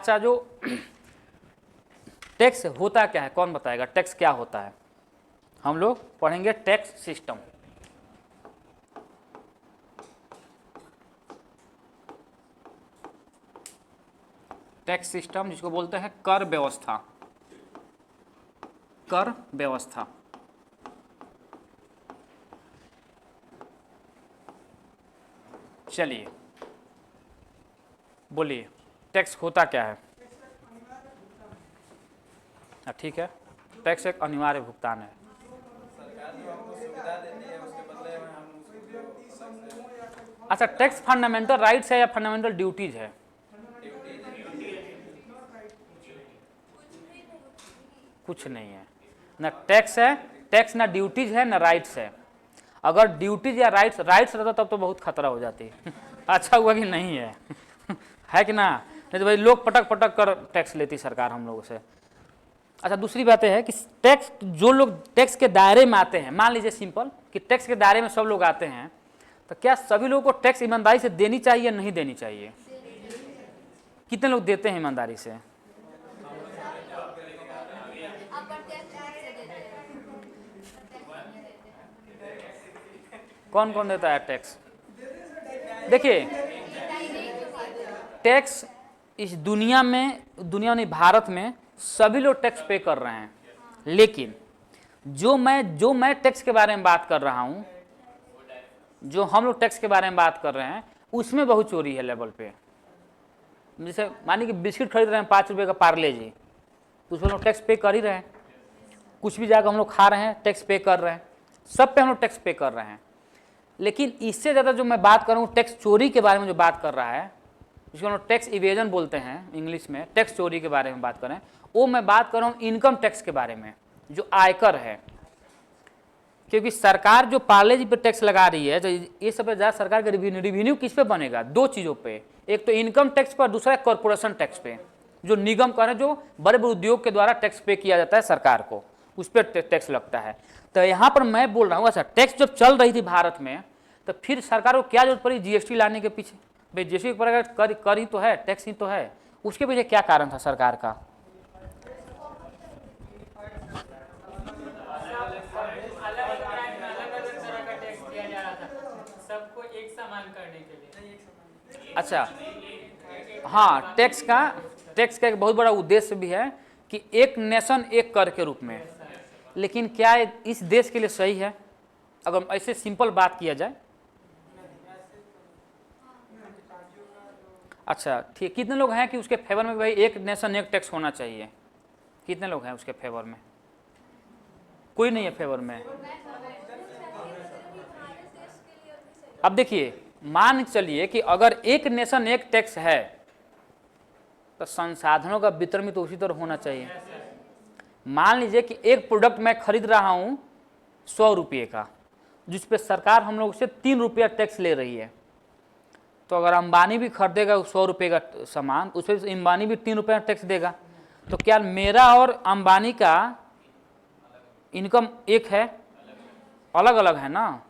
अच्छा, जो टैक्स होता क्या है, कौन बताएगा टैक्स क्या होता है? हम लोग पढ़ेंगे टैक्स सिस्टम। टैक्स सिस्टम जिसको बोलते हैं कर व्यवस्था। कर व्यवस्था। चलिए बोलिए, टैक्स होता क्या है? ठीक है, टैक्स एक अनिवार्य भुगतान है। अच्छा, टैक्स फंडामेंटल राइट्स है या फंडामेंटल ड्यूटीज है? कुछ नहीं है, ना टैक्स है, टैक्स ना ड्यूटीज है ना राइट्स है। अगर ड्यूटीज या राइट्स रहता तब तो बहुत खतरा हो जाती अच्छा हुआ कि नहीं है है कि ना? नहीं तो भाई लोग पटक पटक कर टैक्स लेती सरकार हम लोगों से। अच्छा, दूसरी बात है कि टैक्स, जो लोग टैक्स के दायरे में आते हैं, मान लीजिए सिंपल कि टैक्स के दायरे में सब लोग आते हैं, तो क्या सभी लोगों को टैक्स ईमानदारी से देनी चाहिए या नहीं देनी चाहिए? कितने लोग देते हैं ईमानदारी से? कौन कौन देता है टैक्स? देखिए, टैक्स इस दुनिया में, दुनिया नहीं भारत में सभी लोग टैक्स पे कर रहे हैं, लेकिन जो मैं टैक्स के बारे में बात कर रहा हूं, जो हम लोग टैक्स के बारे में बात कर रहे हैं, उसमें बहुत चोरी है लेवल पे। जैसे मानिए कि बिस्किट खरीद रहे हैं 5 रुपये का पार्ले जी, तो उसमें लोग टैक्स पे कर ही रहे हैं। कुछ भी जाकर हम लोग खा रहे हैं टैक्स पे कर रहे हैं, सब पे हम लोग टैक्स पे कर रहे हैं। लेकिन इससे ज़्यादा जो मैं बात कर रहा हूँ टैक्स चोरी के बारे में जो बात कर रहा है, जिसको हम लोग टैक्स इवेजन बोलते हैं इंग्लिश में, टैक्स चोरी के बारे में बात करें, वो मैं बात कर रहा हूँ इनकम टैक्स के बारे में, जो आयकर है। क्योंकि सरकार जो पार्ले जी पे टैक्स लगा रही है, तो ये सब ज़्यादा सरकार का रिवेन्यू किस पे बनेगा? 2 चीज़ों पे, एक तो इनकम टैक्स पर, दूसरा कॉर्पोरेशन टैक्स पे, जो निगम कर, जो बड़े बड़े उद्योग के द्वारा टैक्स पे किया जाता है सरकार को, उस पर टैक्स लगता है। तो यहाँ पर मैं बोल रहा हूँ, अच्छा टैक्स जब चल रही थी भारत में, तो फिर सरकार को क्या जरूरत पड़ी जीएसटी लाने के पीछे? भाई जीएसटी पर कर ही तो है, टैक्स ही तो है, उसके पीछे क्या कारण था सरकार का? सबको एक समान करने के लिए। अच्छा, हाँ, टैक्स का एक बहुत बड़ा उद्देश्य भी है कि एक नेशन एक कर के रूप में। लेकिन क्या इस देश के लिए सही है अगर ऐसे सिंपल बात किया जाए? अच्छा ठीक, कितने लोग हैं कि उसके फेवर में भाई एक नेशन एक टैक्स होना चाहिए? कितने लोग हैं उसके फेवर में? कोई नहीं है फेवर में। अब देखिए, मान चलिए कि अगर एक नेशन एक टैक्स है, तो संसाधनों का वितरण भी तो उसी तरह होना चाहिए। मान लीजिए कि एक प्रोडक्ट मैं खरीद रहा हूं 100 रुपये का, जिस पे सरकार हम लोग से 3 रुपया टैक्स ले रही है, तो अगर अंबानी भी खरीदेगा 100 रुपये का सामान, उस पर अंबानी भी 3 रुपया टैक्स देगा। तो क्या मेरा और अंबानी का इनकम एक है? अलग अलग है ना।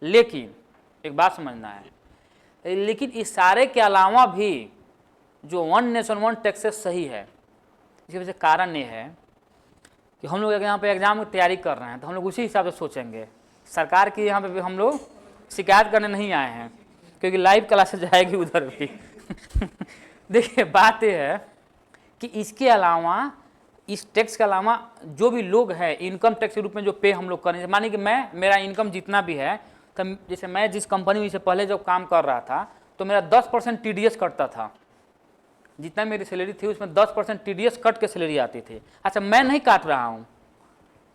लेकिन एक बात समझना है, लेकिन इस सारे के अलावा भी जो वन नेशन वन टैक्सेस सही है, इसके वजह से कारण ये है कि हम लोग यहाँ पे एग्जाम की तैयारी कर रहे हैं, तो हम लोग उसी हिसाब से सोचेंगे। सरकार की यहाँ पे भी हम लोग शिकायत करने नहीं आए हैं, क्योंकि लाइव क्लासेस जाएगी उधर भी देखिए, बात यह है कि इसके अलावा, इस टैक्स के अलावा जो भी लोग हैं इनकम टैक्स के रूप में जो पे हम लोग करें, मानिए कि मेरा इनकम जितना भी है, तो जैसे मैं जिस कंपनी में से पहले जब काम कर रहा था, तो मेरा 10% टीडीएस कटता था। जितना मेरी सैलरी थी उसमें 10% टीडीएस कट के सैलरी आती थी। अच्छा, मैं नहीं काट रहा हूँ,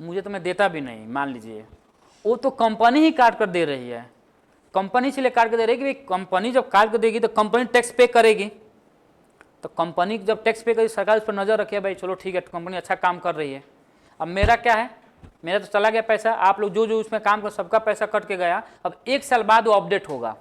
मुझे तो मैं देता भी नहीं, मान लीजिए, वो तो कंपनी ही काट कर दे रही है। कंपनी इसलिए काट कर दे रही है कि कंपनी जब काट कर देगी तो कंपनी टैक्स पे करेगी, तो कंपनी जब टैक्स पे करेगी, सरकार उस पर नजर रखे, भाई चलो ठीक है कंपनी अच्छा काम कर रही है। अब मेरा क्या है, मेरा तो चला गया पैसा, आप लोग जो जो उसमें काम कर सबका पैसा कट के गया। अब 1 साल बाद वो अपडेट होगा।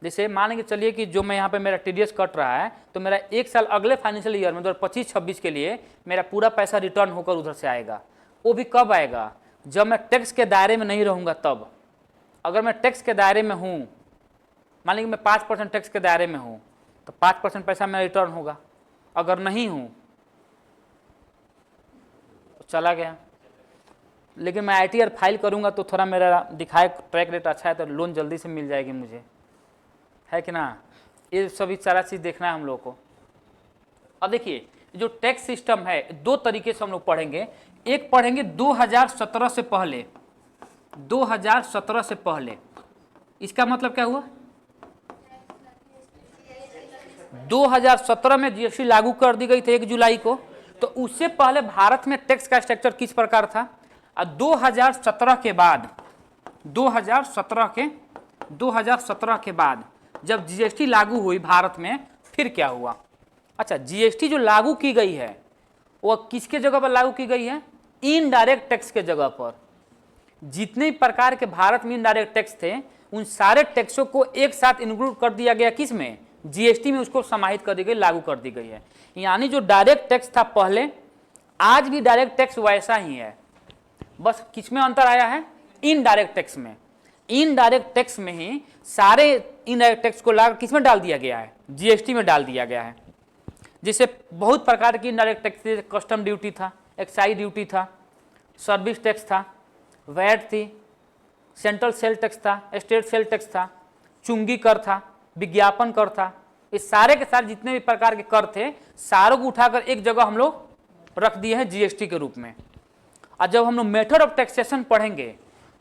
जैसे मान के चलिए कि जो मैं यहाँ पे मेरा टीडीएस कट रहा है, तो मेरा 1 साल अगले फाइनेंशियल ईयर में 2025-26 के लिए मेरा पूरा पैसा रिटर्न होकर उधर से आएगा। वो भी कब आएगा? जब मैं टैक्स के दायरे में नहीं रहूँगा तब। अगर मैं टैक्स के दायरे में हूँ, मान लीजिए मैं 5% टैक्स के दायरे में हूँ, तो 5% पैसा मेरा रिटर्न होगा। अगर नहीं हूँ तो चला गया। लेकिन मैं ITR फाइल करूँगा तो थोड़ा मेरा दिखाए ट्रैक रेट अच्छा है तो लोन जल्दी से मिल जाएगी मुझे, है कि ना। ये सभी सारा चीज़ देखना है हम लोग को। अब देखिए जो टैक्स सिस्टम है दो तरीके से हम लोग पढ़ेंगे। एक पढ़ेंगे 2017 से पहले, 2017 से पहले। इसका मतलब क्या हुआ, 2017 में GST लागू कर दी गई थी 1 जुलाई को, तो उससे पहले भारत में टैक्स का स्ट्रक्चर किस प्रकार था। और 2017 के बाद, 2017 के बाद जब GST लागू हुई भारत में, फिर क्या हुआ। अच्छा, GST जो लागू की गई है वो किसके जगह पर लागू की गई है, इनडायरेक्ट टैक्स के जगह पर। जितने प्रकार के भारत में इनडायरेक्ट टैक्स थे उन सारे टैक्सों को एक साथ इंक्लूड कर दिया गया, किस में, GST में उसको समाहित कर दी गई, लागू कर दी गई है। यानी जो डायरेक्ट टैक्स था पहले, आज भी डायरेक्ट टैक्स वैसा ही है, बस किसमें अंतर आया है, इनडायरेक्ट टैक्स में। इनडायरेक्ट टैक्स में ही सारे इनडायरेक्ट टैक्स को लाकर किसमें डाल दिया गया है, GST में डाल दिया गया है। जैसे बहुत प्रकार की इनडायरेक्ट टैक्स थे, कस्टम ड्यूटी था, एक्साइज ड्यूटी था, सर्विस टैक्स था, वैट थी, सेंट्रल सेल टैक्स था, स्टेट सेल टैक्स था, चुंगी कर था, विज्ञापन कर था। इस सारे के सारे जितने भी प्रकार के कर थे सारों को उठाकर एक जगह हम लोग रख दिए हैं GST के रूप में। और जब हम लोग मेथड ऑफ टैक्सेशन पढ़ेंगे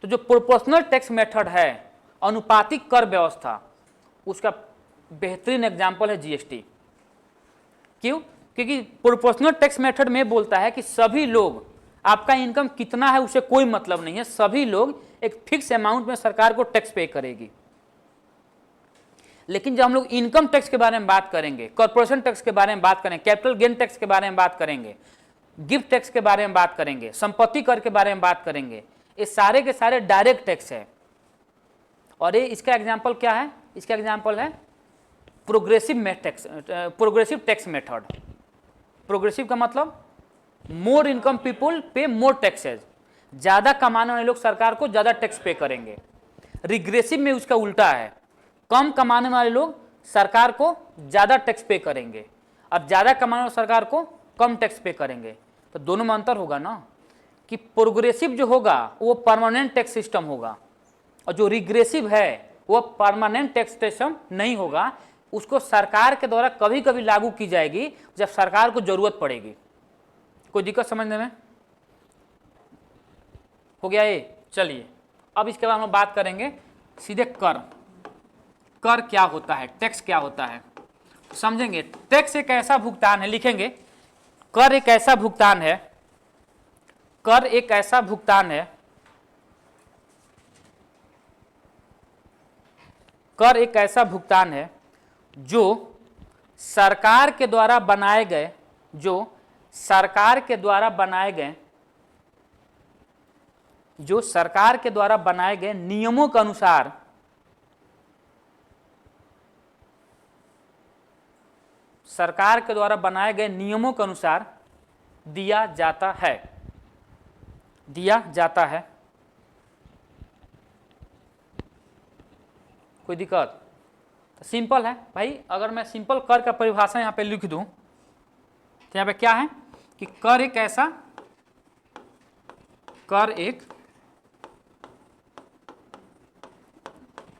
तो जो प्रोपोर्शनल टैक्स मेथड है, अनुपातिक कर व्यवस्था, उसका बेहतरीन एग्जाम्पल है GST। क्यों, क्योंकि प्रोपोर्शनल टैक्स मेथड में बोलता है कि सभी लोग, आपका इनकम कितना है उसे कोई मतलब नहीं है, सभी लोग एक फिक्स अमाउंट में सरकार को टैक्स पे करेगी। लेकिन जब हम लोग इनकम टैक्स के बारे में बात करेंगे, कॉर्पोरेशन टैक्स के बारे में बात करेंगे, कैपिटल गेन टैक्स के बारे में बात करेंगे, गिफ्ट टैक्स के बारे में बात करेंगे, संपत्ति कर के बारे में बात करेंगे, ये सारे के सारे डायरेक्ट टैक्स है। और ये इसका एग्जाम्पल क्या है, इसका एग्जाम्पल है प्रोग्रेसिव टैक्स मेथड। प्रोग्रेसिव का मतलब मोर इनकम पीपुल पे मोर टैक्सेज, ज्यादा कमाने वाले लोग सरकार को ज्यादा टैक्स पे करेंगे। रिग्रेसिव में उसका उल्टा है, कम कमाने वाले लोग सरकार को ज्यादा टैक्स पे करेंगे और ज्यादा कमाने वाले सरकार को कम टैक्स पे करेंगे। तो दोनों में अंतर होगा ना, कि प्रोग्रेसिव जो होगा वो परमानेंट टैक्स सिस्टम होगा और जो रिग्रेसिव है वो परमानेंट टैक्स सिस्टम नहीं होगा। उसको सरकार के द्वारा कभी कभी लागू की जाएगी जब सरकार को जरूरत पड़ेगी। कोई दिक्कत समझने में हो गया ये। चलिए अब इसके बाद हम बात करेंगे सीधे कर। कर क्या होता है, टैक्स क्या होता है समझेंगे। टैक्स एक ऐसा भुगतान है, लिखेंगे कर एक ऐसा भुगतान है, कर एक ऐसा भुगतान है, कर एक ऐसा भुगतान है जो सरकार के द्वारा बनाए गए, जो सरकार के द्वारा बनाए गए, जो सरकार के द्वारा बनाए गए नियमों के अनुसार सरकार के द्वारा बनाए गए नियमों के अनुसार दिया जाता है, दिया जाता है। कोई दिक्कत? तो सिंपल है भाई, अगर मैं सिंपल कर का परिभाषा यहाँ पे लिख दूं तो यहाँ पे क्या है कि कर एक ऐसा, कर एक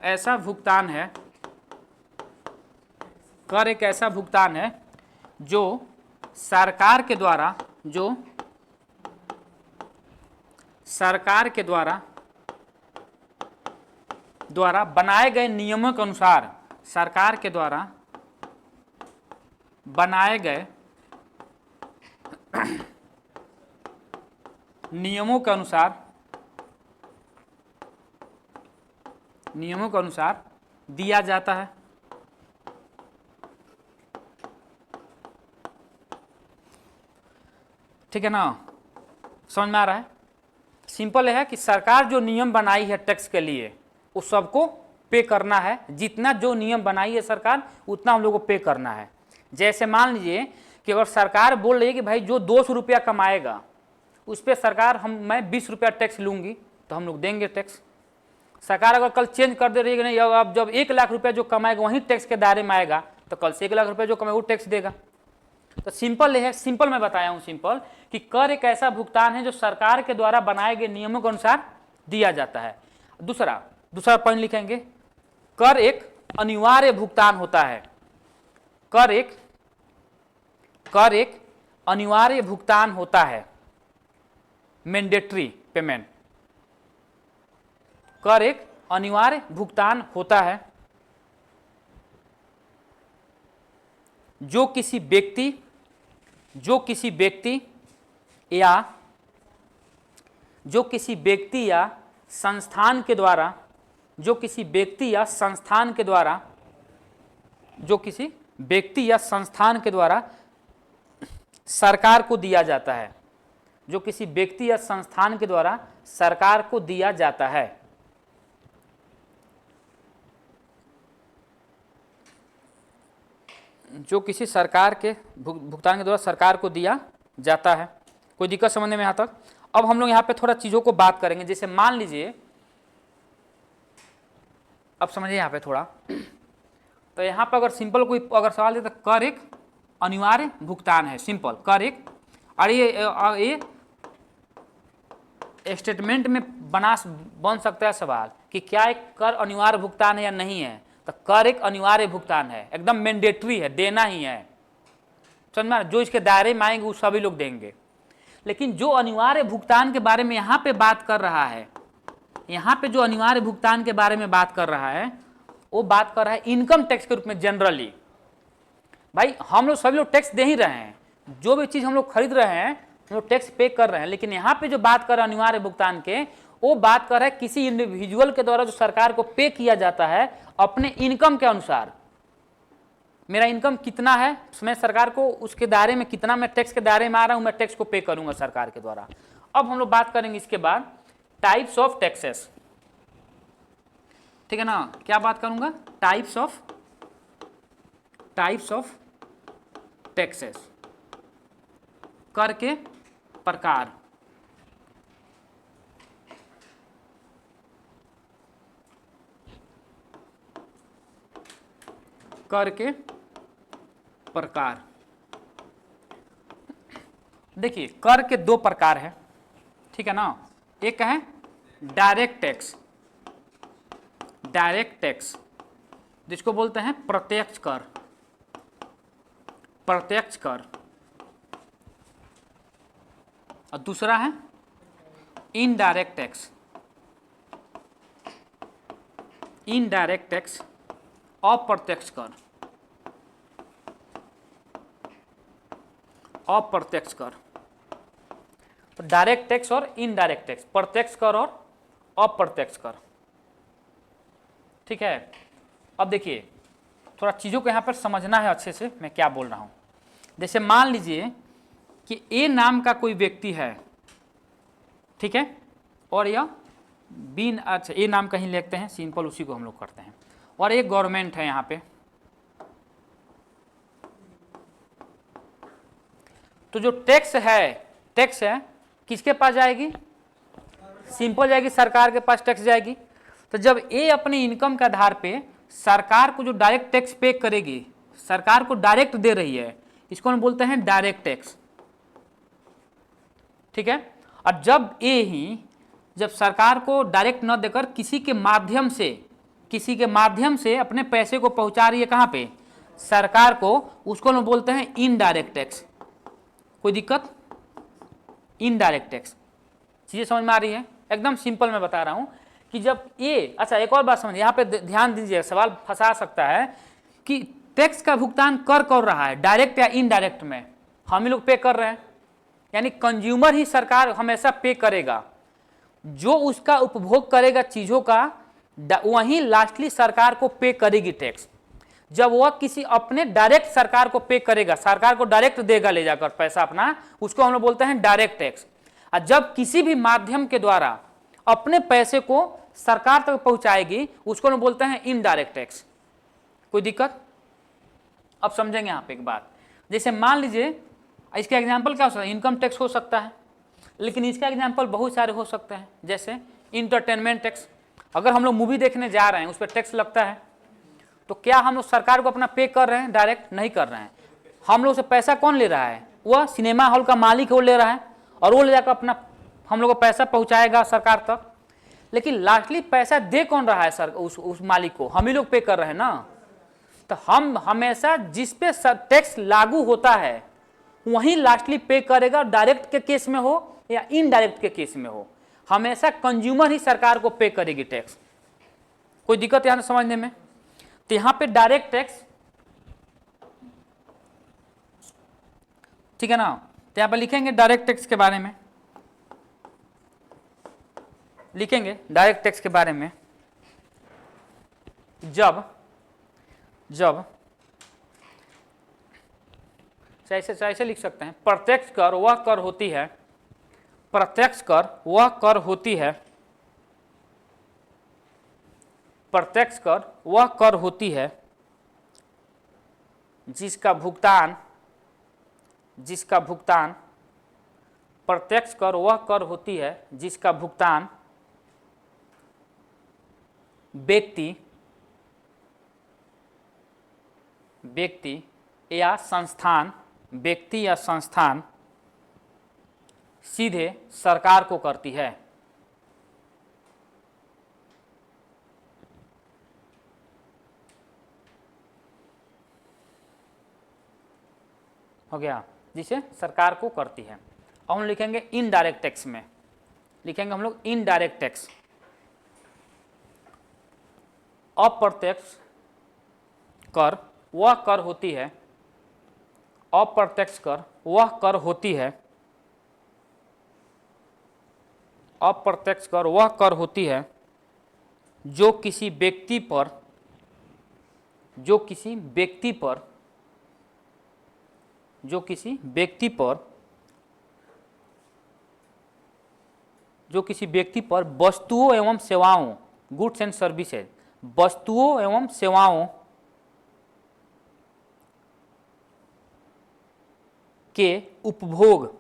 ऐसा भुगतान है, कर एक ऐसा भुगतान है जो सरकार के द्वारा, जो सरकार के द्वारा बनाए गए नियमों के अनुसार, सरकार के द्वारा बनाए गए नियमों के अनुसार, नियमों के अनुसार दिया जाता है। ठीक है ना, समझ में आ रहा है? सिंपल है कि सरकार जो नियम बनाई है टैक्स के लिए उस सबको पे करना है। जितना जो नियम बनाई है सरकार उतना हम लोग को पे करना है। जैसे मान लीजिए कि अगर सरकार बोल रही है कि भाई जो 200 रुपया कमाएगा उस पर सरकार मैं 20 रुपया टैक्स लूंगी, तो हम लोग देंगे टैक्स। सरकार अगर कल चेंज कर दे रही है कि नहीं, अब जब 1 लाख रुपया जो कमाएगा वहीं टैक्स के दायरे में आएगा, तो कल से 1 लाख रुपया जो कमाएगा वो टैक्स देगा। तो सिंपल है, सिंपल मैं बताया हूं सिंपल कि कर एक ऐसा भुगतान है जो सरकार के द्वारा बनाए गए नियमों के अनुसार दिया जाता है। दूसरा पॉइंट लिखेंगे, कर एक अनिवार्य भुगतान होता है। कर एक अनिवार्य भुगतान होता है, मैंडेटरी पेमेंट। कर एक अनिवार्य भुगतान होता है जो किसी व्यक्ति या संस्थान के द्वारा सरकार को दिया जाता है। जो किसी व्यक्ति या संस्थान के द्वारा सरकार को दिया जाता है। जो किसी सरकार के भुगतान के द्वारा सरकार को दिया जाता है। कोई दिक्कत समझने में यहाँ तक? अब हम लोग यहाँ पे थोड़ा चीज़ों को बात करेंगे। जैसे मान लीजिए, अब समझिए यहाँ पे थोड़ा, तो यहाँ पे अगर सिंपल कोई अगर सवाल दे तो कर एक अनिवार्य भुगतान है, सिंपल कर एक, और ये स्टेटमेंट में बन सकता है सवाल कि क्या एक कर अनिवार्य भुगतान है या नहीं है। तो कर एक अनिवार्य भुगतान है, एकदम मैंडेटरी है, देना ही है। समझना, जो इसके दायरे में आएंगे वो सभी लोग देंगे। लेकिन जो अनिवार्य भुगतान के बारे में यहाँ पे बात कर रहा है, यहाँ पे जो अनिवार्य भुगतान के बारे में बात कर रहा है, वो बात कर रहा है इनकम टैक्स के रूप में। जनरली भाई हम लोग सभी लोग टैक्स दे ही रहे हैं, जो भी चीज़ हम लोग खरीद रहे हैं हम लोग टैक्स पे कर रहे हैं। लेकिन यहाँ पे जो बात कर रहे हैं अनिवार्य भुगतान के, वो बात कर रहा है किसी इंडिविजुअल के द्वारा जो सरकार को पे किया जाता है अपने इनकम के अनुसार। मेरा इनकम कितना है, मैं सरकार को उसके दायरे में कितना मैं टैक्स के दायरे में आ रहा हूं, मैं टैक्स को पे करूंगा सरकार के द्वारा। अब हम लोग बात करेंगे इसके बाद टाइप्स ऑफ टैक्सेस। ठीक है ना, क्या बात करूंगा? टाइप्स ऑफ टैक्सेस, कर के प्रकार। कर के प्रकार। देखिए कर के दो प्रकार है, ठीक है ना। एक है डायरेक्ट टैक्स, जिसको बोलते हैं प्रत्यक्ष कर। और दूसरा है इनडायरेक्ट टैक्स, अप्रत्यक्ष कर। तो डायरेक्ट टैक्स और इनडायरेक्ट टैक्स, प्रत्यक्ष कर और अप्रत्यक्ष कर। ठीक है। अब देखिए थोड़ा चीज़ों को यहाँ पर समझना है अच्छे से, मैं क्या बोल रहा हूँ। जैसे मान लीजिए कि ए नाम का कोई व्यक्ति है, ठीक है, और यह अच्छा ए नाम कहीं लिखते हैं, सिंपल उसी को हम लोग करते हैं। और एक गवर्नमेंट है यहाँ पे, तो जो टैक्स है किसके पास जाएगी? सिंपल जाएगी, सरकार के पास टैक्स जाएगी। तो जब ए अपने इनकम के आधार पे सरकार को जो डायरेक्ट टैक्स पे करेगी, सरकार को डायरेक्ट दे रही है, इसको हम बोलते हैं डायरेक्ट टैक्स। ठीक है। और जब सरकार को डायरेक्ट न देकर किसी के माध्यम से अपने पैसे को पहुंचा रही है कहां पे? सरकार को, उसको हम बोलते हैं इनडायरेक्ट टैक्स। कोई दिक्कत? Indirect tax. चीजें समझ में आ रही है? एकदम सिंपल मैं बता रहा हूं कि जब ये, अच्छा एक और बात समझिए, यहाँ पे ध्यान दीजिए, सवाल फंसा सकता है कि टैक्स का भुगतान कर रहा है, डायरेक्ट या इनडायरेक्ट में? हम ही लोग पे कर रहे हैं, यानी कंज्यूमर ही सरकार हमेशा पे करेगा। जो उसका उपभोग करेगा चीजों का, वही लास्टली सरकार को पे करेगी टैक्स। जब वह किसी अपने डायरेक्ट सरकार को पे करेगा, सरकार को डायरेक्ट देगा ले जाकर पैसा अपना, उसको हम लोग बोलते हैं डायरेक्ट टैक्स। और जब किसी भी माध्यम के द्वारा अपने पैसे को सरकार तक पहुंचाएगी, उसको हम बोलते हैं इनडायरेक्ट टैक्स। कोई दिक्कत? अब समझेंगे यहाँ पे एक बात। जैसे मान लीजिए, इसका एग्जाम्पल क्या हो सकता है? इनकम टैक्स हो सकता है, लेकिन इसका एग्जाम्पल बहुत सारे हो सकते हैं। जैसे इंटरटेनमेंट टैक्स, अगर हम लोग मूवी देखने जा रहे हैं उस पर टैक्स लगता है, तो क्या हम लोग सरकार को अपना पे कर रहे हैं? डायरेक्ट नहीं कर रहे हैं। हम लोग से पैसा कौन ले रहा है? वह सिनेमा हॉल का मालिक है, वो ले रहा है, और वो ले जाकर अपना हम लोग को पैसा पहुंचाएगा सरकार तक। लेकिन लास्टली पैसा दे कौन रहा है सर? उस मालिक को हम ही लोग पे कर रहे हैं ना। तो हम हमेशा जिस पे टैक्स लागू होता है वहीं लास्टली पे करेगा, डायरेक्ट के केस में हो या इनडायरेक्ट के केस में हो, हमेशा कंज्यूमर ही सरकार को पे करेगी टैक्स। कोई दिक्कत यहां समझने में? तो यहां पे डायरेक्ट टैक्स, ठीक है ना। तो यहां पर लिखेंगे डायरेक्ट टैक्स के बारे में, लिखेंगे डायरेक्ट टैक्स के बारे में। जब ऐसे लिख सकते हैं, प्रत्यक्ष कर वह कर होती है, प्रत्यक्ष कर वह कर होती है, प्रत्यक्ष कर वह कर होती है जिसका भुगतान प्रत्यक्ष कर वह कर होती है जिसका भुगतान व्यक्ति या संस्थान सीधे सरकार को करती है। हो गया, जिसे सरकार को करती है। अब हम लिखेंगे इनडायरेक्ट टैक्स में, लिखेंगे हम लोग इनडायरेक्ट टैक्स। अप्रत्यक्ष कर वह कर होती है, अप्रत्यक्ष कर वह कर होती है, अप्रत्यक्ष कर वह कर होती है जो किसी व्यक्ति पर वस्तुओं एवं सेवाओं, गुड्स एंड सर्विसेज, वस्तुओं एवं सेवाओं के उपभोग,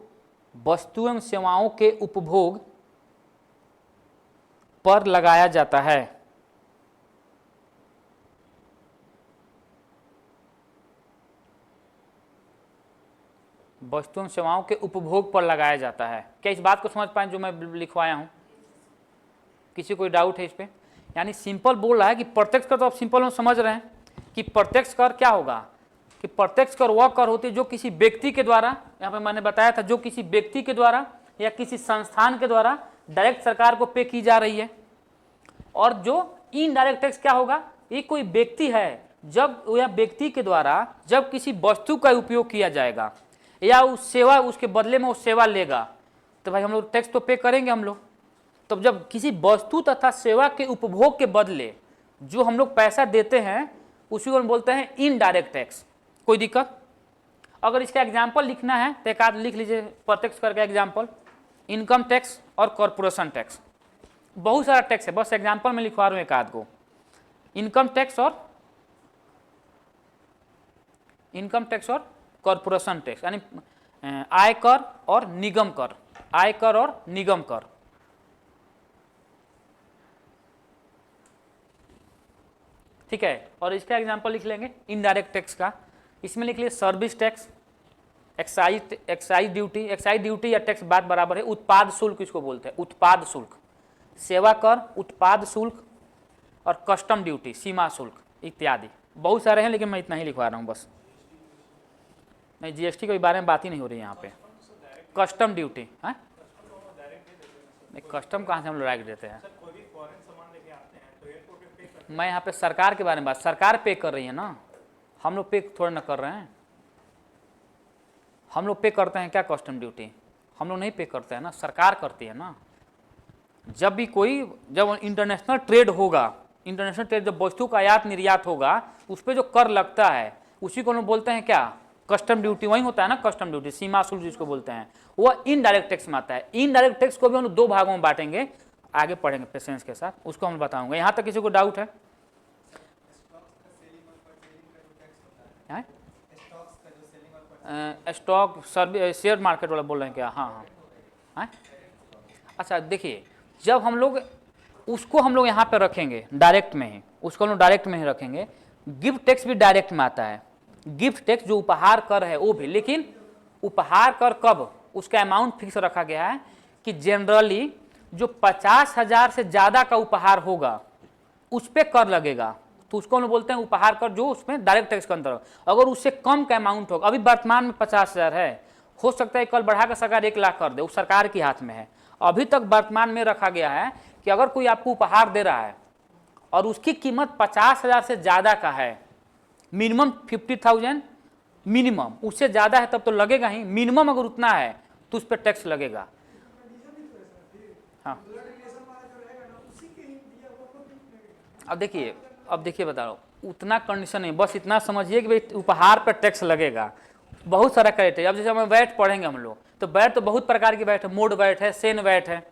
वस्तु एवं सेवाओं के उपभोग पर लगाया जाता है। वस्तु एवं सेवाओं के उपभोग पर लगाया जाता है। क्या इस बात को समझ पाए जो मैं लिखवाया हूं? किसी कोई डाउट है इस पे? यानी सिंपल बोल रहा है कि प्रत्यक्ष कर, तो आप सिंपल में समझ रहे हैं कि प्रत्यक्ष कर क्या होगा, कि प्रत्यक्ष कर वह कर होती है जो किसी व्यक्ति के द्वारा, यहाँ पे मैंने बताया था, जो किसी व्यक्ति के द्वारा या किसी संस्थान के द्वारा डायरेक्ट सरकार को पे की जा रही है। और जो इनडायरेक्ट टैक्स क्या होगा, ये कोई व्यक्ति है, जब या व्यक्ति के द्वारा जब किसी वस्तु का उपयोग किया जाएगा या उस सेवा, उसके बदले में वो सेवा लेगा, तो भाई हम लोग टैक्स तो पे करेंगे हम लोग। तो जब किसी वस्तु तथा सेवा के उपभोग के बदले जो हम लोग पैसा देते हैं उसी को हम बोलते हैं इनडायरेक्ट टैक्स। कोई दिक्कत? अगर इसका एग्जाम्पल लिखना है तो एक आध लिख लीजिए प्रत्यक्ष कर का एग्जाम्पल, इनकम टैक्स और कॉर्पोरेशन टैक्स। बहुत सारा टैक्स है, बस एग्जाम्पल में लिखवा रहा हूँ एक आध को। इनकम टैक्स और कॉर्पोरेशन टैक्स, यानी आयकर और निगम कर, आयकर और निगम कर। ठीक है, और इसका एग्जाम्पल लिख लेंगे इनडायरेक्ट टैक्स का। इसमें लिख लीजिए सर्विस टैक्स, एक्साइज ड्यूटी या टैक्स बात बराबर है, उत्पाद शुल्क इसको बोलते हैं, उत्पाद शुल्क, सेवा कर, उत्पाद शुल्क और कस्टम ड्यूटी, सीमा शुल्क इत्यादि। बहुत सारे हैं लेकिन मैं इतना ही लिखवा रहा हूँ बस। नहीं, जीएसटी के बारे में बात ही नहीं हो रही यहाँ पे। कस्टम ड्यूटी है, नहीं कस्टम कहाँ से हम लोग डायरेक्ट देते हैं? मैं यहाँ पे सरकार के बारे में बात, सरकार पे कर रही है ना, हम लोग पे थोड़ा ना कर रहे हैं। हम लोग पे करते हैं क्या कस्टम ड्यूटी? हम लोग नहीं पे करते हैं ना, सरकार करती है ना। जब इंटरनेशनल ट्रेड होगा, इंटरनेशनल ट्रेड जब वस्तु का आयात निर्यात होगा, उस पर जो कर लगता है उसी को हम लोग बोलते हैं क्या? Custom duty. वही होता है ना कस्टम ड्यूटी, सीमा शुल्क जिसको बोलते हैं, वो इनडायरेक्ट टैक्स में आता है। इनडायरेक्ट टैक्स को भी हम लोग दो भागों में बांटेंगे, आगे पढ़ेंगे पेशेंस के साथ, उसको हम बताऊंगा। यहाँ तक किसी को डाउट है? स्टॉक सर्विस शेयर मार्केट वाला बोल रहे हैं क्या? हाँ हाँ। अच्छा देखिए, जब हम लोग उसको हम लोग यहाँ पे रखेंगे डायरेक्ट में ही, उसको हम लोग डायरेक्ट में ही रखेंगे। गिफ्ट टैक्स भी डायरेक्ट में आता है, गिफ्ट टैक्स जो उपहार कर है वो भी, लेकिन उपहार कर कब, उसका अमाउंट फिक्स रखा गया है कि जनरली जो 50,000 से ज़्यादा का उपहार होगा उस पर कर लगेगा, तो उसको हम बोलते हैं उपहार कर, जो उसमें डायरेक्ट टैक्स के अंदर। अगर उससे कम का अमाउंट होगा, अभी वर्तमान में 50,000 है, हो सकता है कल बढ़ा कर सरकार 1 लाख कर दे, वो सरकार के हाथ में है। अभी तक वर्तमान में रखा गया है कि अगर कोई आपको उपहार दे रहा है और उसकी कीमत 50,000 से ज़्यादा का है, मिनिमम 50,000 मिनिमम, उससे ज़्यादा है तब तो लगेगा ही, मिनिमम अगर उतना है तो उस पर टैक्स लगेगा। हाँ, अब देखिए बता रहा हूँ, उतना कंडीशन नहीं, बस इतना समझिए कि भाई उपहार पर टैक्स लगेगा। बहुत सारा क्राइटेरिया, अब जैसे हम वैट पढ़ेंगे हम लोग, तो वैट तो बहुत प्रकार की वैट है, मोड वैट है, सेन वैट है,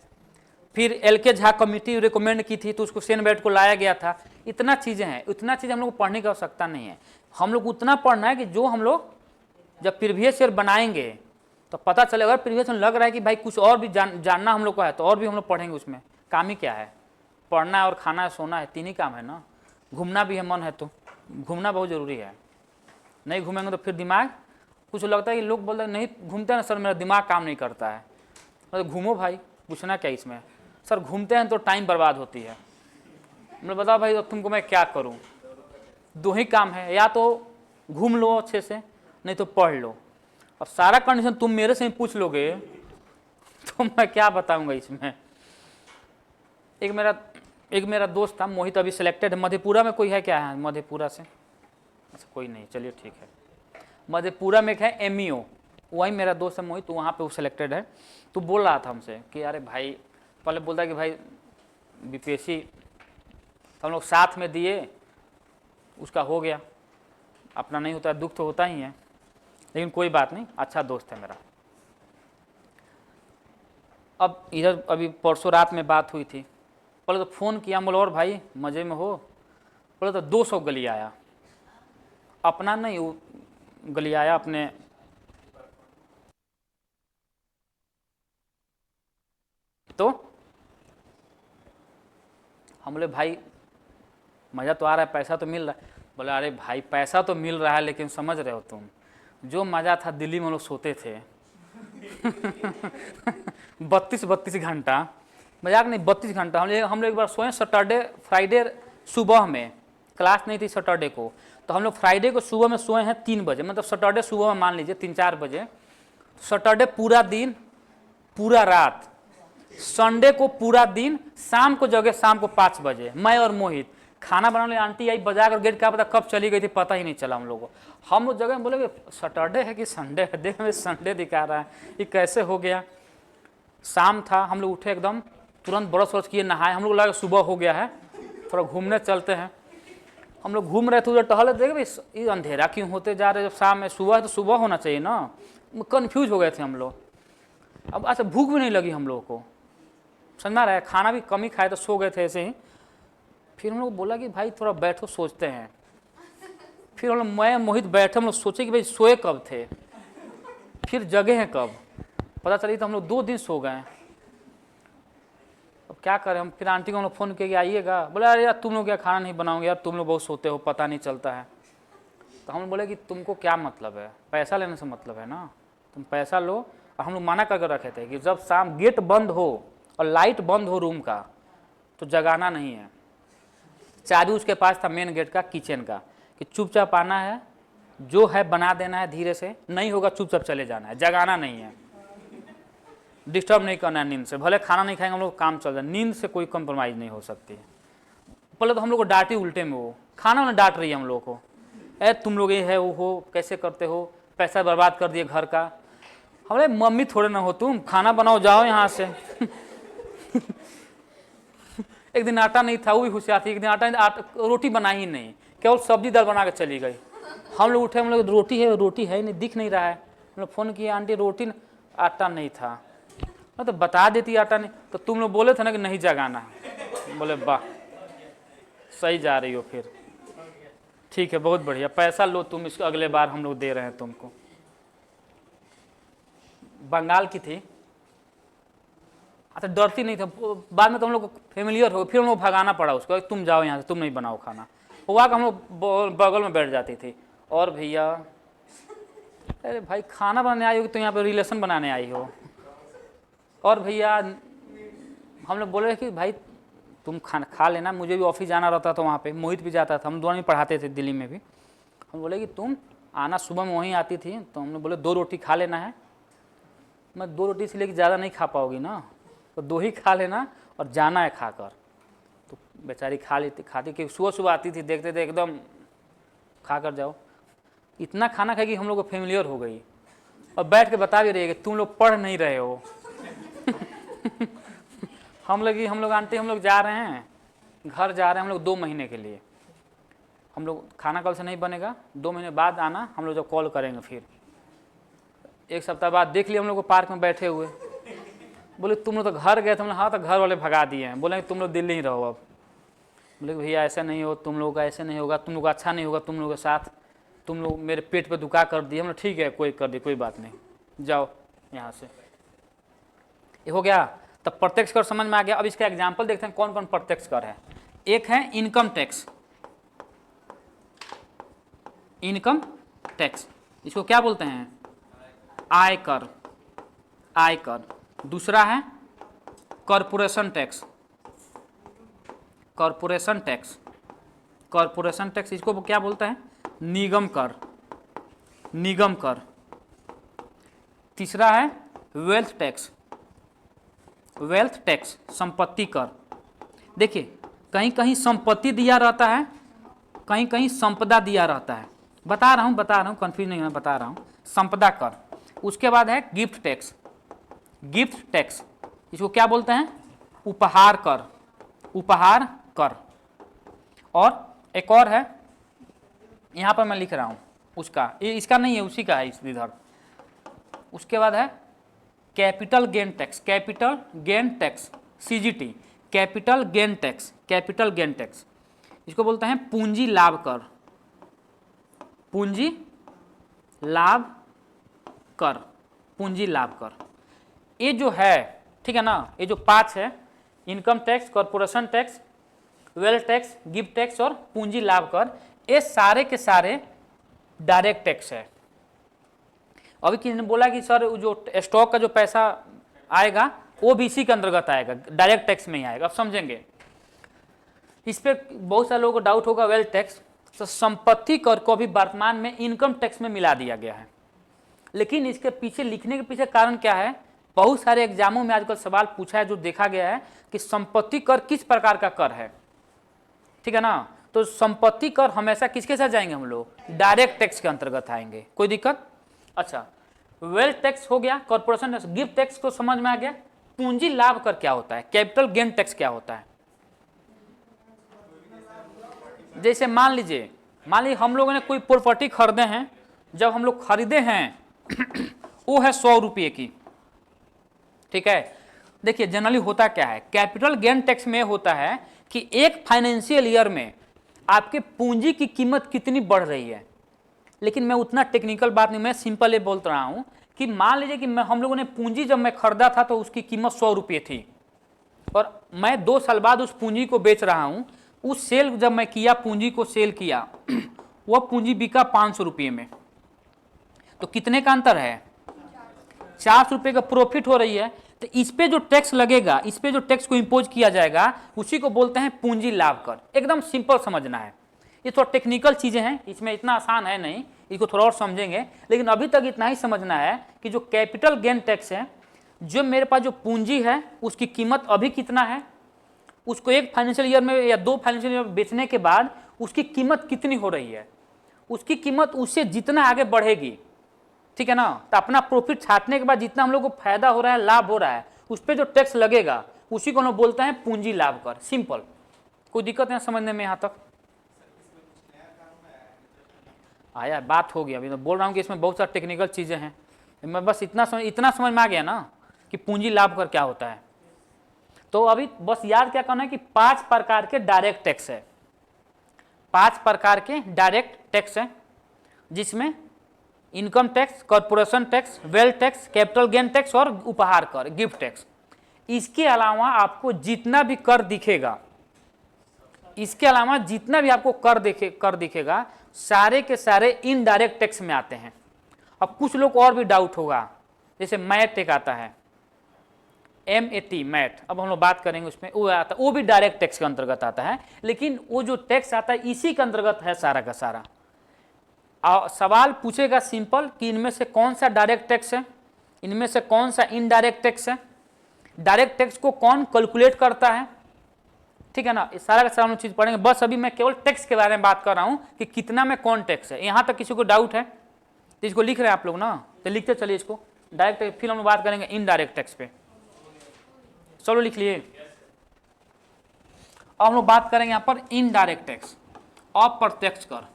फिर LK झा कमेटी रिकमेंड की थी तो उसको सेन वैट को लाया गया था। इतना चीज़ें हैं, उतना चीज़ हम लोग को पढ़ने की आवश्यकता नहीं है। हम लोग उतना पढ़ना है कि जो हम लोग जब प्रीवियस ईयर बनाएंगे तो पता चले, अगर प्रीवियस में लग रहा है कि भाई कुछ और भी जानना हम लोग को है तो और भी हम लोग पढ़ेंगे। उसमें काम ही क्या है, पढ़ना है और खाना है, सोना है, 3 ही काम है ना। घूमना भी है, मन है तो घूमना बहुत ज़रूरी है। नहीं घूमेंगे तो फिर दिमाग, कुछ लगता है कि लोग बोलते हैं नहीं घूमते हैं सर, मेरा दिमाग काम नहीं करता है। मतलब घूमो भाई, पूछना क्या इसमें। सर घूमते हैं तो टाइम बर्बाद होती है। मतलब बताओ भाई अब तुमको मैं क्या करूं, 2 ही काम है, या तो घूम लो अच्छे से, नहीं तो पढ़ लो। और सारा कंडीशन तुम मेरे से ही पूछ लोगे तो मैं क्या बताऊंगा इसमें। एक मेरा दोस्त था मोहित, अभी सिलेक्टेड है मधेपुरा में। कोई है क्या है मधेपुरा से? अच्छा कोई नहीं, चलिए ठीक है। मधेपुरा में एक है MEO, वही मेरा दोस्त है मोहित, वहाँ पे वो सिलेक्टेड है। तो बोल रहा था हमसे कि अरे भाई, पहले बोलता है कि भाई BPSC हम लोग साथ में दिए, उसका हो गया, अपना नहीं होता, दुख तो होता ही है, लेकिन कोई बात नहीं, अच्छा दोस्त है मेरा। अब इधर अभी परसों रात में बात हुई थी, पहले तो फ़ोन किया, बोला और भाई मज़े में हो? बोले तो 200 गली आया, अपना नहीं, वो गली आया अपने। तो हम बोले भाई मज़ा तो आ रहा है, पैसा तो मिल रहा है। बोले अरे भाई पैसा तो मिल रहा है, लेकिन समझ रहे हो तुम, जो मज़ा था दिल्ली में हम लोग सोते थे 32 घंटा, मजाक नहीं, 32 घंटा। हम लोग एक बार सोए सैटरडे फ्राइडे सुबह में, क्लास नहीं थी सैटरडे को, तो हम लोग फ्राइडे को सुबह में सोए हैं 3 बजे, मतलब सैटरडे सुबह में मान लीजिए 3-4 बजे, सैटरडे पूरा दिन पूरा रात, संडे को पूरा दिन, शाम को जगह शाम को 5 बजे, मैं और मोहित खाना बनाने। आंटी आई बजा कर गेट, क्या पता कब चली गई थी, पता ही नहीं चला हम लोगों को। हम लोग जगह में बोले सैटरडे है कि संडे है, देख में संडे दिखा रहा है, ये कैसे हो गया। शाम था, हम लोग उठे एकदम तुरंत ब्रश व्रश किए, नहाए, हम लोग लगा सुबह हो गया है, थोड़ा घूमने चलते हैं। हम लोग घूम रहे थे उधर, टहले, देखे भाई ये अंधेरा क्यों होते जा रहे, जब शाम में, सुबह है तो सुबह होना चाहिए ना। कन्फ्यूज हो गए थे हम लोग। अब अच्छा भूख भी नहीं लगी हम लोगों को, समझा रहा है, खाना भी कम ही खाए तो सो गए थे ऐसे ही। फिर हम लोग बोला कि भाई थोड़ा बैठो सोचते हैं। फिर हम लोग, मैं मोहित बैठे, हम लोग सोचे कि भाई सोए कब थे, फिर जगे हैं कब, पता चली तो हम लोग 2 दिन सो गए। अब क्या करें हम, फिर आंटी को हम लोग फ़ोन किया कि आइएगा। बोले अरे यार तुम लोग क्या खाना नहीं बनाओगे यार, तुम लोग बहुत सोते हो, पता नहीं चलता है। तो हम बोले कि तुमको क्या मतलब है, पैसा लेने से मतलब है ना, तुम पैसा लो। और हम लोग मना करके रखे थे कि जब शाम गेट बंद हो और लाइट बंद हो रूम का तो जगाना नहीं है। चाबी उसके पास था मेन गेट का, किचन का, कि चुपचाप आना है, जो है बना देना है धीरे से, नहीं होगा चुपचाप चले जाना है, जगाना नहीं है, डिस्टर्ब नहीं करना है नींद से। भले खाना नहीं खाएंगे हम लोग, काम चल जाए, नींद से कोई कंप्रोमाइज़ नहीं हो सकती है। पहले तो हम लोग को डांटी उल्टे में, वो खाना में डांट रही है हम लोग को, ए तुम लोग ये है वो हो, कैसे करते हो, पैसा बर्बाद कर दिए घर का। हमारे मम्मी थोड़े ना हो तुम, खाना बनाओ जाओ यहाँ से एक दिन आटा नहीं था, वो भी होशियार थी, एक दिन रोटी बनाई ही नहीं, केवल सब्जी दाल बना के चली गई। हम लोग उठे, हम लोग रोटी है ही नहीं, दिख नहीं रहा है। हम लोग फ़ोन किए, आंटी रोटी आटा नहीं था। तो बता देती आटा नहीं, तो तुम लोग बोले थे ना कि नहीं जगाना है। बोले वाह सही जा रही हो, फिर ठीक है बहुत बढ़िया, पैसा लो तुम, इसको अगले बार हम लोग दे रहे हैं तुमको। बंगाल की थी, अच्छा डरती नहीं था, बाद में तो हम लोग फेमिलियर हो, फिर हम लोग भगाना पड़ा उसको, तुम जाओ यहाँ से, तुम नहीं बनाओ खाना। हुआ कि हम लोग बगल में बैठ जाती थी, और भैया, अरे भाई खाना बनाने आई हो तो यहाँ पे रिलेशन बनाने आई हो। और भैया हम लोग बोले कि भाई तुम खाना खा लेना, मुझे भी ऑफिस जाना रहता था, वहाँ पे मोहित भी जाता था, हम दोनों ही पढ़ाते थे दिल्ली में भी। हम बोले कि तुम आना, सुबह में वहीं आती थी, तो हमने बोले 2 रोटी खा लेना है। मैं 2 रोटी से लेकर ज़्यादा नहीं खा पाओगी ना, तो 2 ही खा लेना और जाना है खाकर। तो बेचारी खा लेती, खाती, कि सुबह सुबह आती थी, देखते थे एकदम खा कर जाओ। इतना खाना खाएगी हम लोग को फेमिलियर हो गई, और बैठ के बता भी रही है कि तुम लोग पढ़ नहीं रहे हो। हम लोग आंटी, हम लोग जा रहे हैं, घर जा रहे हैं हम लोग 2 महीने के लिए। हम लोग खाना कल से नहीं बनेगा, 2 महीने बाद आना, हम लोग जब कॉल करेंगे। फिर 1 सप्ताह बाद देख लिया हम लोग को पार्क में बैठे हुए। बोले तुम लोग तो घर गए थे। हमने हाँ, तो घर वाले भगा दिए हैं, बोले तुम लोग दिल्ली ही रहो अब। बोले भैया ऐसा नहीं हो, तुम लोग का ऐसे नहीं होगा, तुम लोग का अच्छा नहीं होगा, तुम लोगों के साथ, तुम लोग मेरे पेट पे दुका कर दिए। हमने ठीक है, कोई कर दी, कोई बात नहीं, जाओ यहाँ से। ये हो गया। तब प्रत्यक्ष कर समझ में आ गया। अब इसका एग्जाम्पल देखते हैं कौन कौन प्रत्यक्ष कर है। एक है इनकम टैक्स। इनकम टैक्स इसको क्या बोलते हैं? आयकर। आयकर। दूसरा है corporation tax. Corporation tax. Corporation tax इसको क्या बोलते हैं? निगम कर। निगम कर। तीसरा है वेल्थ टैक्स। वेल्थ टैक्स, संपत्ति कर। देखिए कहीं कहीं संपत्ति दिया रहता है, कहीं कहीं संपदा दिया रहता है। बता रहा हूँ, कंफ्यूज नहीं होना, बता रहा हूँ। संपदा कर। उसके बाद है गिफ्ट टैक्स। गिफ्ट टैक्स इसको क्या बोलते हैं? उपहार कर। उपहार कर। और एक और है, यहाँ पर मैं लिख रहा हूँ उसका, ये इसका नहीं है, उसी का है इधर। उसके बाद है capital gain tax. Capital gain tax, CGT, capital gain tax. Capital gain tax इसको बोलते हैं पूंजी लाभ कर। पूंजी लाभ कर। पूंजी लाभ कर। ये जो है, ठीक है ना, ये जो 5 है, income tax, corporation tax, wealth tax, gift tax और पूंजी लाभ कर, ये सारे के सारे डायरेक्ट टैक्स है। अभी किसी ने बोला कि सर जो स्टॉक का जो पैसा आएगा वो भी इसी के अंतर्गत आएगा, डायरेक्ट टैक्स में ही आएगा। अब समझेंगे। इस पर बहुत सारे लोगों को डाउट होगा। वेल्थ टैक्स, तो संपत्ति कर को भी वर्तमान में इनकम टैक्स में मिला दिया गया है। लेकिन इसके पीछे लिखने के पीछे कारण क्या है? बहुत सारे एग्जामों में आजकल सवाल पूछा है, जो देखा गया है कि संपत्ति कर किस प्रकार का कर है, ठीक है ना। तो संपत्ति कर हमेशा किसके साथ जाएंगे हम लोग? डायरेक्ट टैक्स के अंतर्गत आएंगे। कोई दिक्कत? अच्छा, वेल्थ टैक्स हो गया, कॉर्पोरेशन टैक्स, गिफ्ट टैक्स को समझ में आ गया। पूंजी लाभ कर क्या होता है? कैपिटल गेन टैक्स क्या होता है? जैसे मान लीजिए हम लोगों ने कोई प्रॉपर्टी खरीदे हैं, जब हम लोग खरीदे हैं वो है 100 रुपये की, ठीक है। देखिए जनरली होता क्या है, कैपिटल गेन टैक्स में होता है कि एक फाइनेंशियल ईयर में आपके पूंजी की कीमत कितनी बढ़ रही है। लेकिन मैं उतना टेक्निकल बात नहीं, मैं सिंपल ये बोल रहा हूं कि मान लीजिए कि हम लोगों ने पूंजी जब मैं खरीदा था तो उसकी कीमत 100 रुपये थी, और मैं 2 साल बाद उस पूंजी को बेच रहा हूं। उस सेल जब मैं किया, पूंजी को सेल किया, वह पूंजी बिका 500 रुपये में। तो कितने का अंतर है? 400 रुपये का प्रॉफिट हो रही है। तो इस पे जो टैक्स लगेगा, इस पे जो टैक्स को इम्पोज किया जाएगा, उसी को बोलते हैं पूंजी लाभ कर। एकदम सिंपल समझना है। ये थोड़ा टेक्निकल चीजें हैं, इसमें इतना आसान है नहीं, इसको थोड़ा और समझेंगे। लेकिन अभी तक इतना ही समझना है कि जो कैपिटल गेन टैक्स है, जो मेरे पास जो पूंजी है उसकी कीमत अभी कितना है, उसको एक फाइनेंशियल ईयर में या 2 फाइनेंशियल ईयर में बेचने के बाद उसकी कीमत कितनी हो रही है, उसकी कीमत उससे जितना आगे बढ़ेगी, ठीक है ना। तो अपना प्रॉफिट छाटने के बाद जितना हम लोग को फायदा हो रहा है, लाभ हो रहा है, उस पर जो टैक्स लगेगा उसी को हम लोग बोलते हैं पूंजी लाभ कर। सिंपल, कोई दिक्कत नहीं समझने में। यहाँ तक आया? बात हो गई। अभी तो बोल रहा हूँ कि इसमें बहुत सारी टेक्निकल चीजें हैं। मैं बस इतना समझ में आ गया ना कि पूंजी लाभ कर क्या होता है। तो अभी बस याद क्या करना है कि 5 प्रकार के डायरेक्ट टैक्स है। 5 प्रकार के डायरेक्ट टैक्स है, जिसमें income tax, corporation tax, wealth tax, capital gain tax और उपहार कर, गिफ्ट टैक्स। इसके अलावा आपको जितना भी कर दिखेगा, इसके अलावा जितना भी आपको कर दिखेगा, सारे के सारे इनडायरेक्ट टैक्स में आते हैं। अब कुछ लोग को और भी डाउट होगा, जैसे मैट एक आता है, MAT मैट, अब हम लोग बात करेंगे उसमें, वो आता है, वो भी डायरेक्ट टैक्स के अंतर्गत आता है, लेकिन वो जो टैक्स आता है इसी के अंतर्गत है सारा का सारा। सवाल पूछेगा सिंपल कि इनमें से कौन सा डायरेक्ट टैक्स है, इनमें से कौन सा इनडायरेक्ट टैक्स है, डायरेक्ट टैक्स को कौन कैलकुलेट करता है, ठीक है ना, ये सारा का सारा हम चीज पढ़ेंगे। बस अभी मैं केवल टैक्स के बारे में बात कर रहा हूं कि कितना में कौन टैक्स है। यहां तक किसी को डाउट है तो इसको लिख रहे हैं आप लोग ना, तो लिखते चलिए इसको डायरेक्ट, फिर हम बात करेंगे इनडायरेक्ट टैक्स पे। चलो लिख लिए। अब हम लोग बात करेंगे यहां पर इनडायरेक्ट टैक्स, अप्रत्यक्ष कर,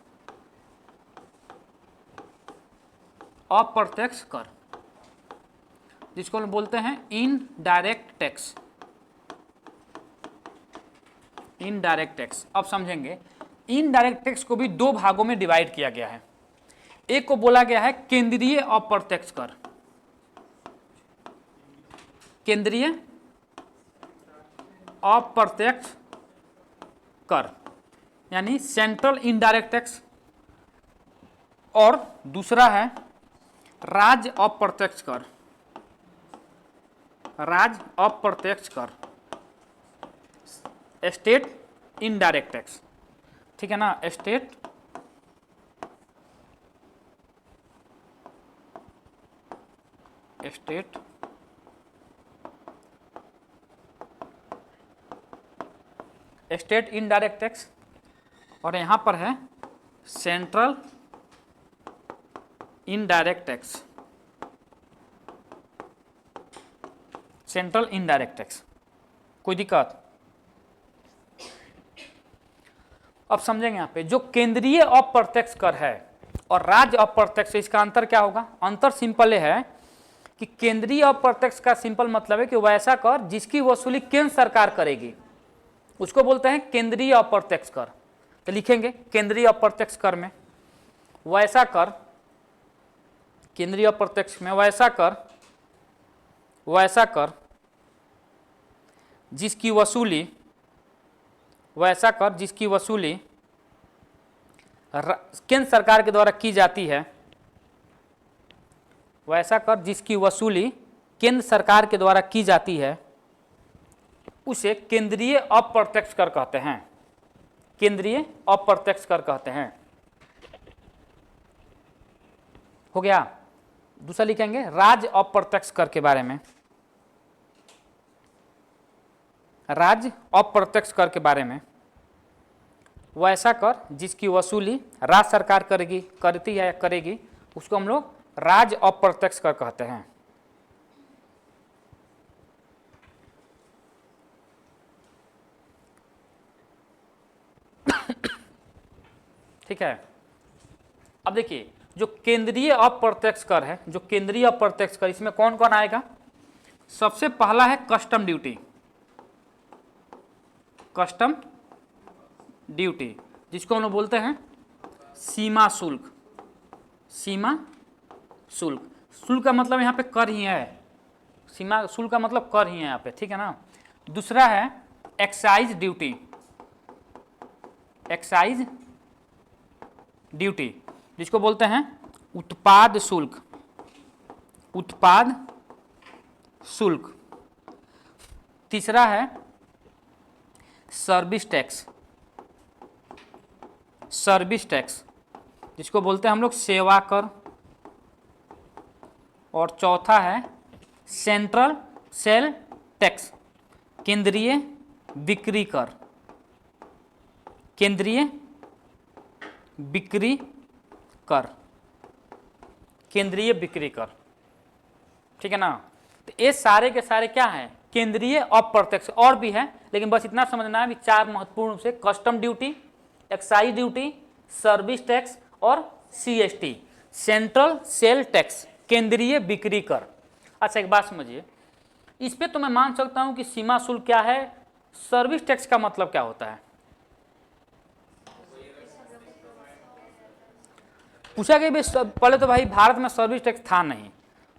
अप्रत्यक्ष कर जिसको हम बोलते हैं इनडायरेक्ट टैक्स, इनडायरेक्ट टैक्स। अब समझेंगे इनडायरेक्ट टैक्स को भी दो भागों में डिवाइड किया गया है। एक को बोला गया है केंद्रीय अप्रत्यक्ष कर, केंद्रीय अप्रत्यक्ष कर यानी सेंट्रल इनडायरेक्ट टैक्स, और दूसरा है राज्य अप्रत्यक्ष कर, राज्य अप्रत्यक्ष कर, स्टेट इनडायरेक्ट टैक्स, ठीक है ना, state state state indirect tax, और यहां पर है central indirect tax, central indirect tax. कोई दिक्कत? अब समझेंगे यहां पे जो केंद्रीय अप्रत्यक्ष कर है और राज्य अप्रत्यक्ष, इसका अंतर क्या होगा? अंतर सिंपल है कि केंद्रीय अप्रत्यक्ष का सिंपल मतलब है कि वैसा कर जिसकी वसूली केंद्र सरकार करेगी, उसको बोलते हैं केंद्रीय अप्रत्यक्ष कर। तो लिखेंगे केंद्रीय अप्रत्यक्ष कर में वैसा कर, केंद्रीय अप्रत्यक्ष में वैसा कर, वैसा कर जिसकी वसूली, वैसा कर जिसकी वसूली केंद्र सरकार के द्वारा की जाती है, वैसा कर जिसकी वसूली केंद्र सरकार के द्वारा की जाती है, उसे केंद्रीय अप्रत्यक्ष कर कहते हैं, केंद्रीय अप्रत्यक्ष कर कहते हैं। हो गया? दूसरा लिखेंगे राज्य अप्रत्यक्ष कर के बारे में, राज्य अप्रत्यक्ष कर के बारे में, वैसा कर जिसकी वसूली राज्य सरकार करेगी, करती है, करेगी, उसको हम लोग राज्य अप्रत्यक्ष कर कहते हैं। ठीक है। अब देखिए जो केंद्रीय अप्रत्यक्ष कर है, जो केंद्रीय अप्रत्यक्ष कर, इसमें कौन कौन आएगा? सबसे पहला है कस्टम ड्यूटी, कस्टम ड्यूटी जिसको हम लोग बोलते हैं सीमा शुल्क, सीमा शुल्क। शुल्क का मतलब यहाँ पे कर ही है, सीमा शुल्क का मतलब कर ही है यहाँ पे, ठीक है ना। दूसरा है एक्साइज ड्यूटी, एक्साइज ड्यूटी जिसको बोलते हैं उत्पाद शुल्क, उत्पाद शुल्क। तीसरा है सर्विस टैक्स, सर्विस टैक्स जिसको बोलते हैं हम लोग सेवा कर। और चौथा है सेंट्रल सेल टैक्स, केंद्रीय बिक्री कर, केंद्रीय बिक्री कर, केंद्रीय बिक्री कर, ठीक है ना। तो ये सारे के सारे क्या हैं? केंद्रीय अप्रत्यक्ष। और भी है लेकिन बस इतना समझना है, चार महत्वपूर्ण रूप से custom duty, excise duty, service tax और CST, सेंट्रल सेल टैक्स, केंद्रीय बिक्री कर। अच्छा एक बात समझिए, इस पे तो मैं मान सकता हूं कि सीमा शुल्क क्या है, सर्विस टैक्स का मतलब क्या होता है? पूछा गया पहले तो भाई भारत में सर्विस टैक्स था नहीं,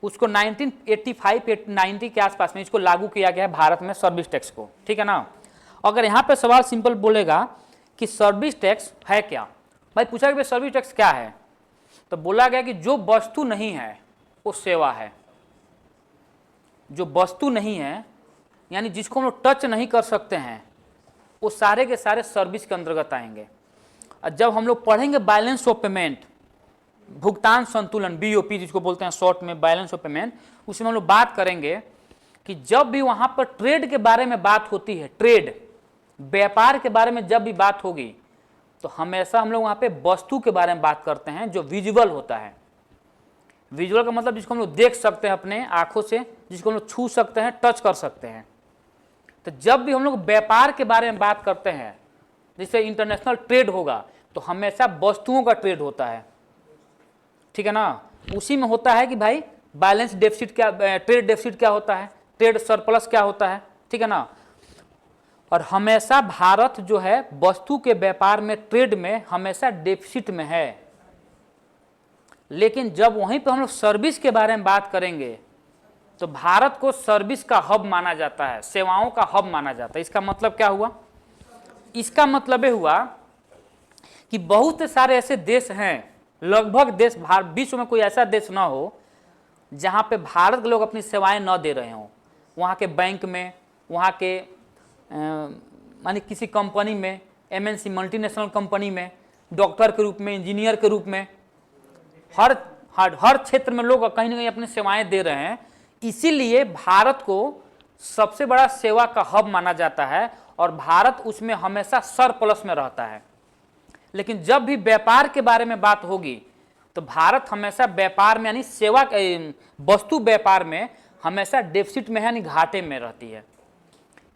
उसको 1985-90 के आसपास में इसको लागू किया गया है भारत में सर्विस टैक्स को, ठीक है ना। अगर यहाँ पे सवाल सिंपल बोलेगा कि सर्विस टैक्स है क्या, भाई पूछा कि सर्विस टैक्स क्या है, तो बोला गया कि जो वस्तु नहीं है वो सेवा है। जो वस्तु नहीं है यानी जिसको हम लोग टच नहीं कर सकते हैं वो सारे के सारे सर्विस के अंतर्गत आएंगे। और जब हम लोग पढ़ेंगे बैलेंस ऑफ पेमेंट, भुगतान संतुलन, बीओपी जिसको बोलते हैं शॉर्ट में, बैलेंस ऑफ पेमेंट, उसमें हम लोग बात करेंगे कि जब भी वहां पर ट्रेड के बारे में बात होती है, ट्रेड व्यापार के बारे में जब भी बात होगी तो हमेशा हम लोग वहां पे वस्तु के बारे में बात करते हैं जो विजुअल होता है। विजुअल का मतलब जिसको हम लोग देख सकते हैं अपने आंखों से, जिसको हम लोग छू सकते हैं, टच कर सकते हैं। तो जब भी हम लोग व्यापार के बारे में बात करते हैं, जैसे इंटरनेशनल ट्रेड होगा तो हमेशा वस्तुओं का ट्रेड होता है, ठीक है ना। उसी में होता है कि भाई बैलेंस डेफिसिट क्या, ट्रेड डेफिसिट क्या होता है, ट्रेड सरप्लस क्या होता है, ठीक है ना। और हमेशा भारत जो है वस्तु के व्यापार में, ट्रेड में हमेशा डेफिसिट में है। लेकिन जब वहीं पर हम लोग सर्विस के बारे में बात करेंगे तो भारत को सर्विस का हब माना जाता है, सेवाओं का हब माना जाता है। इसका मतलब क्या हुआ? इसका मतलब ये हुआ कि बहुत सारे ऐसे देश हैं, लगभग देश, विश्व में कोई ऐसा देश ना हो जहां पे भारत के लोग अपनी सेवाएं न दे रहे हों। वहां के बैंक में, वहां के माने किसी कंपनी में, एमएनसी मल्टीनेशनल कंपनी में, डॉक्टर के रूप में, इंजीनियर के रूप में, हर क्षेत्र में लोग कहीं ना कहीं अपनी सेवाएं दे रहे हैं। इसीलिए भारत को सबसे बड़ा सेवा का हब माना जाता है और भारत उसमें हमेशा सरप्लस में रहता है। लेकिन जब भी व्यापार के बारे में बात होगी तो भारत हमेशा व्यापार में यानी सेवा, वस्तु व्यापार में हमेशा डेफिसिट में यानी घाटे में रहती है।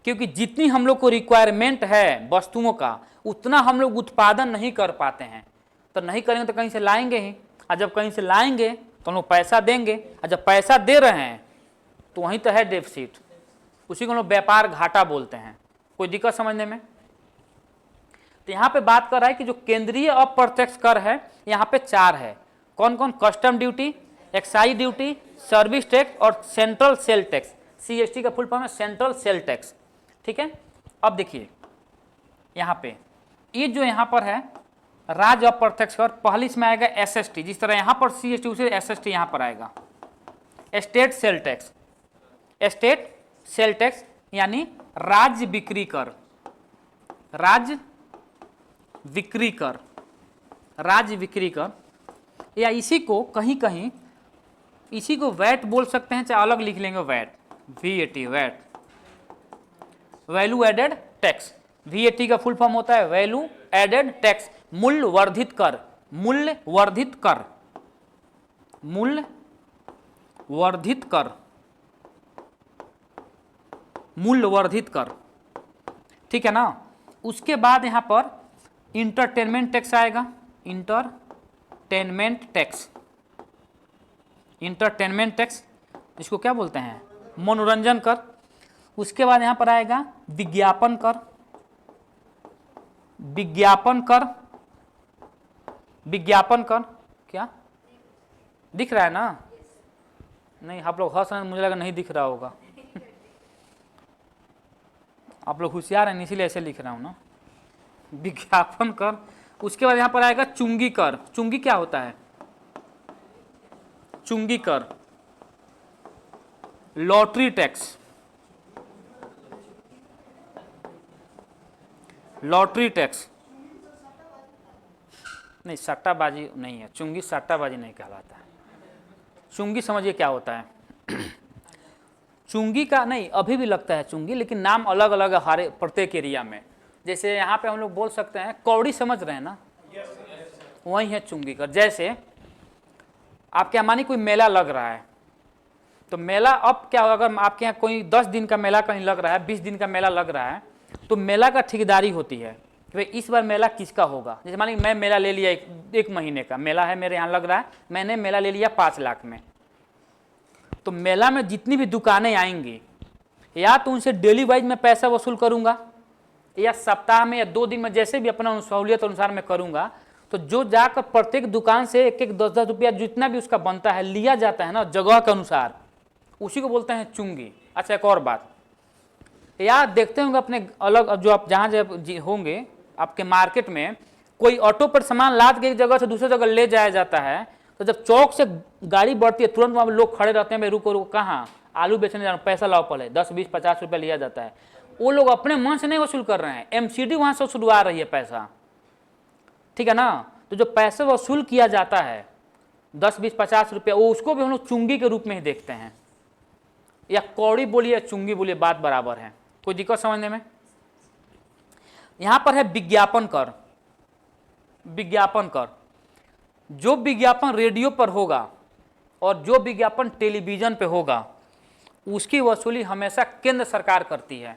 क्योंकि जितनी हम लोग को रिक्वायरमेंट है वस्तुओं का उतना हम लोग उत्पादन नहीं कर पाते हैं। तो नहीं करेंगे तो कहीं से लाएंगे ही, और जब कहीं से लाएंगे तो हम लोग पैसा देंगे, और जब पैसा दे रहे हैं तो वहीं तो है डेफिसिट। उसी को हम लोग व्यापार घाटा बोलते हैं। कोई दिक्कत समझने में? तो यहाँ पे बात कर रहा है कि जो केंद्रीय अप्रत्यक्ष कर है यहाँ पे 4 है। कौन कौन? Custom duty, excise duty, service tax और सेंट्रल सेल टैक्स। सीएसटी का फुल फॉर्म है सेंट्रल सेल टैक्स, ठीक है। अब देखिए यहाँ पे ये जो यहाँ पर है राज्य अप्रत्यक्ष कर, पहले इसमें आएगा एसएसटी, जिस तरह यहाँ पर सीएसटी उसे एसएसटी यहाँ पर आएगा, state sale tax. State sale tax यानी राज्य बिक्री कर, राज्य बिक्री कर, राज्य बिक्री कर, या इसी को कहीं कहीं इसी को वैट बोल सकते हैं, चाहे अलग लिख लेंगे VAT, V A T, VAT, value added tax. V A T का फुल फॉर्म होता है वैल्यू एडेड टैक्स, मूल्य वर्धित कर, मूल्य वर्धित कर, मूल्य वर्धित कर, मूल्य वर्धित कर, ठीक है ना। उसके बाद यहां पर इंटरटेनमेंट टैक्स आएगा, इंटरटेनमेंट टैक्स, इंटरटेनमेंट टैक्स इसको क्या बोलते हैं? मनोरंजन कर। उसके बाद यहां पर आएगा विज्ञापन कर, विज्ञापन कर, विज्ञापन कर, क्या दिख रहा है ना? नहीं, आप लोग हंस रहे हैं, मुझे लगा नहीं दिख रहा होगा। आप लोग होशियार हैं इसीलिए ऐसे लिख रहा हूं ना, विज्ञापन कर। उसके बाद यहां पर आएगा चुंगी कर। चुंगी क्या होता है? चुंगी कर, लॉटरी टैक्स, लॉटरी टैक्स नहीं, सट्टाबाजी नहीं है, चुंगी सट्टाबाजी नहीं कहलाता है। चुंगी समझिए क्या होता है। चुंगी का नहीं, अभी भी लगता है चुंगी, लेकिन नाम अलग अलग है हर प्रत्येक एरिया में। जैसे यहाँ पे हम लोग बोल सकते हैं कौड़ी, समझ रहे हैं ना, वही है चुंगी कर। जैसे आपके यहाँ मानी कोई मेला लग रहा है, तो मेला अब क्या होगा, अगर आपके यहाँ कोई 10 दिन का मेला कहीं लग रहा है, 20 दिन का मेला लग रहा है, तो मेला का ठेकेदारी होती है कि भाई इस बार मेला किसका होगा। जैसे मान लीजिए मैं मेला ले लिया, एक महीने का मेला है मेरे यहाँ लग रहा है, मैंने मेला ले लिया 5 लाख में, तो मेला में जितनी भी दुकानें आएंगी या तो उनसे डेली वाइज मैं पैसा वसूल करूंगा या सप्ताह में या 2 दिन में, जैसे भी अपना सहूलियत अनुसार मैं करूंगा। तो जो जाकर प्रत्येक दुकान से 1-1, 10-10 रुपया जितना भी उसका बनता है लिया जाता है ना जगह के अनुसार, उसी को बोलते हैं चुंगी। अच्छा, एक और बात, या देखते होंगे अपने अलग, जो आप जहाँ जब होंगे आपके मार्केट में कोई ऑटो पर सामान लाद के एक जगह से दूसरी जगह ले जाया जाता है, तो जब चौक से गाड़ी बढ़ती है तुरंत वहाँ लोग खड़े रहते हैं, भाई रुको रुको, कहाँ आलू बेचने जा रहा हूँ, पैसा लाओ पहले, 10 20 50 रुपये लिया जाता है। वो लोग अपने मन से नहीं वसूल कर रहे हैं, एमसीडी वहाँ से वसूलवा रही है पैसा, ठीक है ना। तो जो पैसे वसूल किया जाता है 10 20 50 रुपये, वो उसको भी हम लोग चुंगी के रूप में ही देखते हैं, या कौड़ी बोलिए या चुंगी बोलिए, बात बराबर है। कोई दिक्कत समझने में? यहां पर है विज्ञापन कर। विज्ञापन कर, जो विज्ञापन रेडियो पर होगा और जो विज्ञापन टेलीविजन पे होगा उसकी वसूली हमेशा केंद्र सरकार करती है।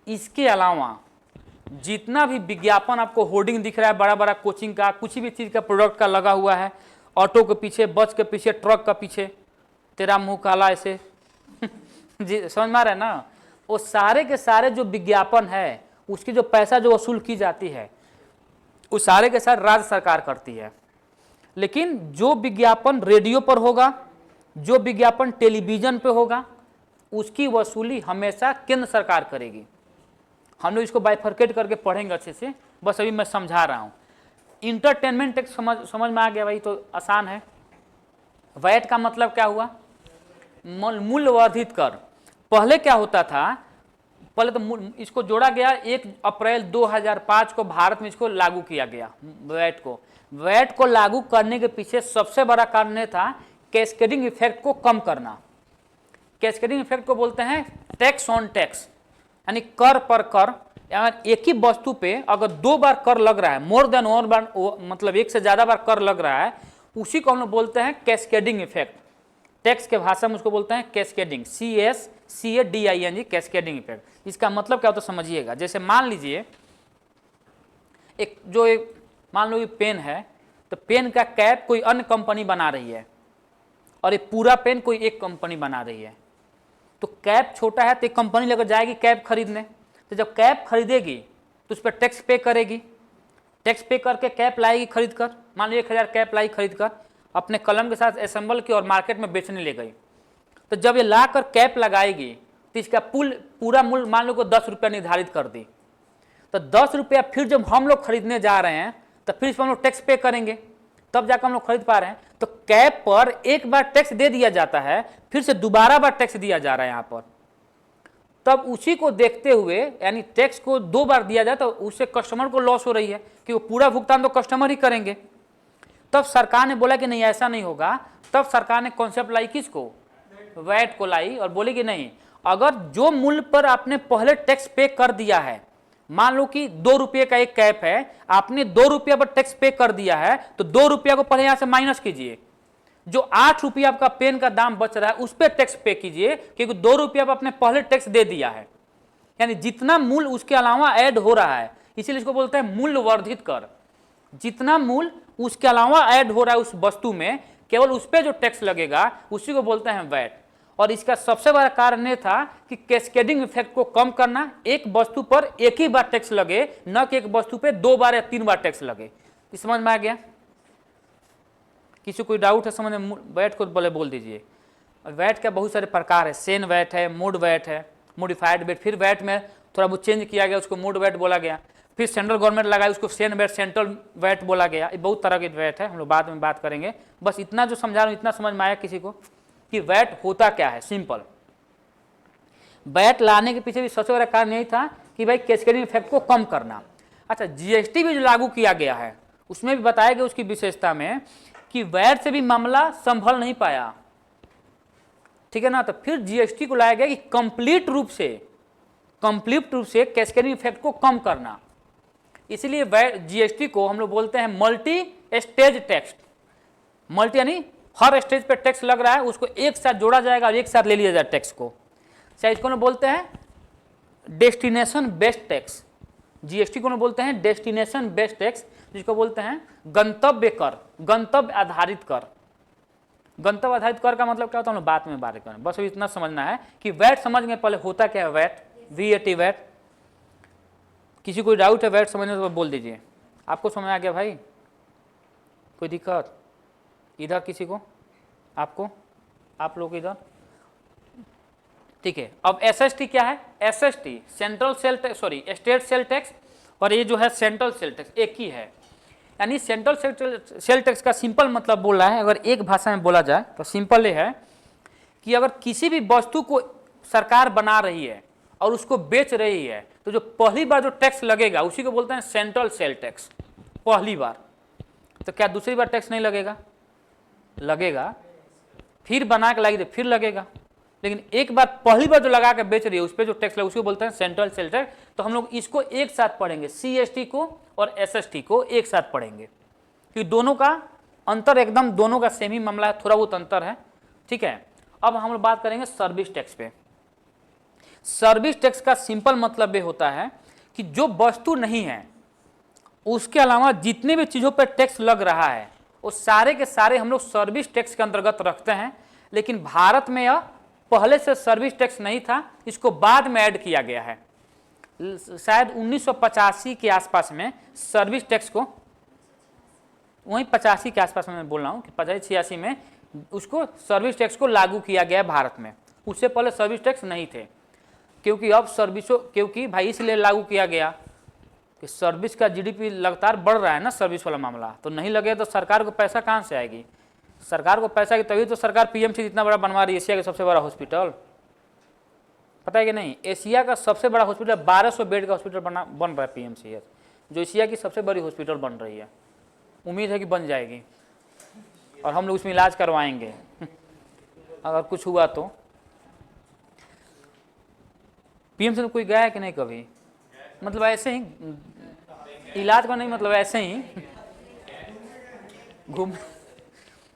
इसके अलावा जितना भी विज्ञापन आपको होर्डिंग दिख रहा है, बड़ा बड़ा कोचिंग का, कुछ भी चीज़ का प्रोडक्ट का लगा हुआ है, ऑटो के पीछे, बस के पीछे, ट्रक का पीछे, तेरा मुंह काला ऐसे जी समझ में आ रहा है ना, वो सारे के सारे जो विज्ञापन है उसकी जो पैसा जो वसूल की जाती है वो सारे के सारे राज्य सरकार करती है। लेकिन जो विज्ञापन रेडियो पर होगा, जो विज्ञापन टेलीविजन पे होगा, उसकी वसूली हमेशा केंद्र सरकार करेगी। हम लोग इसको बाइफरकेट करके पढ़ेंगे अच्छे से, बस अभी मैं समझा रहा हूँ। इंटरटेनमेंट टैक्स समझ में आ गया भाई, तो आसान है। वैट का मतलब क्या हुआ? मूल्य वर्धित कर। पहले क्या होता था, पहले तो इसको जोड़ा गया 1 अप्रैल 2005 को भारत में इसको लागू किया गया वैट को। वैट को लागू करने के पीछे सबसे बड़ा कारण यह था कैस्केडिंग इफेक्ट को कम करना। कैस्केडिंग इफेक्ट को बोलते हैं टैक्स ऑन टैक्स, यानी कर पर कर। अगर एक ही वस्तु पे अगर 2 बार कर लग रहा है, मोर देन 1 बार, मतलब 1 से ज्यादा बार कर लग रहा है, उसी को हम लोग बोलते हैं कैस्केडिंग इफेक्ट। टैक्स के भाषा में उसको बोलते हैं कैस्केडिंग, CASCADING, कैस्केडिंग इफेक्ट। इसका मतलब क्या होता है समझिएगा। जैसे मान लीजिए एक मान लो ये पेन है, तो पेन का कैप कोई अन्य कंपनी बना रही है और ये पूरा पेन कोई एक कंपनी बना रही है। तो कैप छोटा है तो एक कंपनी लेकर जाएगी कैप खरीदने, तो जब कैप खरीदेगी तो उस पर टैक्स पे करेगी। टैक्स पे करके कैप लाएगी खरीद कर, मान लो 1000 कैप लाई खरीद कर, अपने कलम के साथ असेंबल की और मार्केट में बेचने ले गई। तो जब ये ला कर कैप लगाएगी तो इसका पूरा मूल्य मान लो को 10 रुपया निर्धारित कर दी। तो 10 रुपया फिर जब हम लोग खरीदने जा रहे हैं तो फिर इस पर हम लोग टैक्स पे करेंगे, तब जाकर हम लोग खरीद पा रहे हैं। तो कैप पर एक बार टैक्स दे दिया जाता है, फिर से दोबारा बार टैक्स दिया जा रहा है यहाँ पर। तब उसी को देखते हुए, यानी टैक्स को 2 बार दिया जाए तो उससे कस्टमर को लॉस हो रही है कि वो पूरा भुगतान तो कस्टमर ही करेंगे। तब सरकार ने बोला कि नहीं ऐसा नहीं होगा। तब सरकार ने कॉन्सेप्ट लाई किसको? वैट को लाई, और बोले कि नहीं, अगर जो मूल्य पर आपने पहले टैक्स पे कर दिया है, मान लो कि 2 रुपये का एक कैप है, आपने 2 रुपया पर टैक्स पे कर दिया है, तो 2 रुपया को पहले यहां से माइनस कीजिए। जो 8 रुपया आपका पेन का दाम बच रहा है उस पर टैक्स पे कीजिए, क्योंकि 2 रुपया पर आपने पहले टैक्स दे दिया है। यानी जितना मूल्य उसके अलावा ऐड हो रहा है, इसीलिए इसको बोलते हैं मूल्य वर्धित कर। जितना मूल्य उसके अलावा ऐड हो रहा है उस वस्तु में, केवल उस पर जो टैक्स लगेगा उसी को बोलते हैं वैट। और इसका सबसे बड़ा कारण यह था कि कैस्केडिंग इफेक्ट को कम करना, एक वस्तु पर एक ही बार टैक्स लगे, न कि एक वस्तु पे 2 बार या 3 बार टैक्स लगे। समझ में आ गया? किसी कोई डाउट है समझ में? वैट को बोल दीजिए। वैट का बहुत सारे प्रकार है, सेन वैट है, मोड वैट है, मोडिफाइड वैट। फिर वैट में थोड़ा बहुत चेंज किया गया, उसको मोड वैट बोला गया। फिर सेंट्रल गवर्नमेंट लगाई, उसको सेन वैट, सेंट्रल वैट बोला गया। ये बहुत तरह के वैट है, हम लोग बाद में बात करेंगे। बस इतना जो समझा रहा हूँ, इतना समझ में आया किसी को कि वैट होता क्या है? सिंपल। वैट लाने के पीछे भी सबसे बड़ा कारण यही था कि भाई कैस्केडिंग इफेक्ट को कम करना। अच्छा, जीएसटी भी जो लागू किया गया है उसमें भी बताया गया उसकी विशेषता में कि वैट से भी मामला संभल नहीं पाया, ठीक है ना। तो फिर जीएसटी को लाया गया कि कंप्लीट रूप से कैस्केडिंग इफेक्ट को कम करना। इसलिए जीएसटी को हम लोग बोलते हैं मल्टी स्टेज टैक्स। मल्टी यानी हर स्टेज पे टैक्स लग रहा है, उसको एक साथ जोड़ा जाएगा और एक साथ ले लिया जाए टैक्स को। इसको ना बोलते हैं डेस्टिनेशन बेस्ड टैक्स। जीएसटी को ना बोलते हैं डेस्टिनेशन बेस्ड टैक्स, जिसको बोलते हैं गंतव्य कर, गंतव्य आधारित कर। गंतव्य आधारित कर का मतलब क्या होता है हम लोग बात में बात करें, बस अभी इतना समझना है कि वैट समझ में पहले होता क्या है। VAT, VAT VAT. किसी कोई डाउट है वैट समझने तो बोल दीजिए। आपको समझ आ गया भाई? कोई दिक्कत इधर किसी को? आपको? आप लोग इधर? ठीक है। अब SST क्या है? SST central sale tax, sorry state sale tax, और ये जो है सेंट्रल सेल टैक्स एक ही है। यानी सेंट्रल सेल टैक्स का सिंपल मतलब बोल रहा है, अगर एक भाषा में बोला जाए तो सिंपल ये है कि अगर किसी भी वस्तु को सरकार बना रही है और उसको बेच रही है तो जो पहली बार जो टैक्स लगेगा उसी को बोलते हैं सेंट्रल सेल टैक्स, पहली बार। तो क्या दूसरी बार टैक्स नहीं लगेगा? लगेगा। फिर बना के लाएगी तो फिर लगेगा, लेकिन एक बार पहली बार जो लगा के बेच रही है उस पर जो टैक्स लगे उसको बोलते हैं सेंट्रल सेल टैक्स। तो हम लोग इसको एक साथ पढ़ेंगे, CST को और SST को एक साथ पढ़ेंगे, क्योंकि दोनों का अंतर एकदम, दोनों का सेम ही मामला है, थोड़ा बहुत अंतर है, ठीक है। अब हम लोग बात करेंगे सर्विस टैक्स पे। सर्विस टैक्स का सिंपल मतलब ये होता है कि जो वस्तु नहीं है उसके अलावा जितने भी चीज़ों पर टैक्स लग रहा है वो सारे के सारे हम लोग सर्विस टैक्स के अंतर्गत रखते हैं। लेकिन भारत में यह पहले से सर्विस टैक्स नहीं था, इसको बाद में ऐड किया गया है। शायद 1985 के आसपास में सर्विस टैक्स को, वहीं 85 के आसपास में मैं बोल रहा हूँ कि 85-86 में उसको सर्विस टैक्स को लागू किया गया है भारत में। उससे पहले सर्विस टैक्स नहीं थे, क्योंकि अब क्योंकि भाई इसलिए लागू किया गया कि सर्विस का GDP लगातार बढ़ रहा है ना, सर्विस वाला मामला, तो नहीं लगे तो सरकार को पैसा कहाँ से आएगी? सरकार को पैसा की तभी तो सरकार PMC इतना बड़ा बनवा रही है, एशिया का सबसे बड़ा हॉस्पिटल, पता है कि नहीं? एशिया का सबसे बड़ा हॉस्पिटल 1200 बेड का हॉस्पिटल बन रहा है PMCH, जो एशिया की सबसे बड़ी हॉस्पिटल बन रही है। उम्मीद है कि बन जाएगी और हम लोग उसमें इलाज करवाएंगे अगर कुछ हुआ तो। PMC में कोई गया है कि नहीं कभी? मतलब ऐसे ही इलाज का नहीं, मतलब ऐसे ही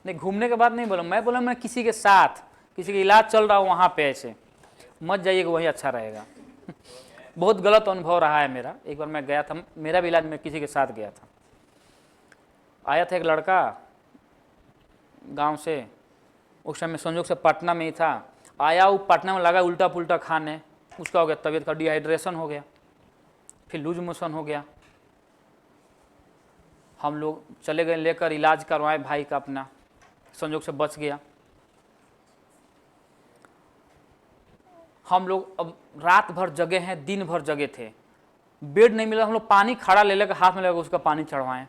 घूमने के बाद नहीं बोला मैं, बोला मैं किसी के साथ, किसी का इलाज चल रहा हो वहाँ पे, ऐसे मत जाइएगा, वही अच्छा रहेगा। बहुत गलत अनुभव रहा है मेरा। एक बार मैं गया था, मेरा भी इलाज मैं किसी के साथ गया था। आया था एक लड़का गांव से, उस समय संयोग से पटना में ही था। आया वो पटना में लगा उल्टा पुल्टा खाने, उसका हो गया तबीयत का, डिहाइड्रेशन हो गया, फिर लूज मोशन हो गया। हम लोग चले गए लेकर, इलाज करवाए भाई का, अपना संयोग से बच गया। हम लोग अब रात भर जगे हैं, दिन भर जगे थे, बेड नहीं मिला, हम लोग पानी खड़ा ले लेकर हाथ में लेकर उसका पानी चढ़वाएं।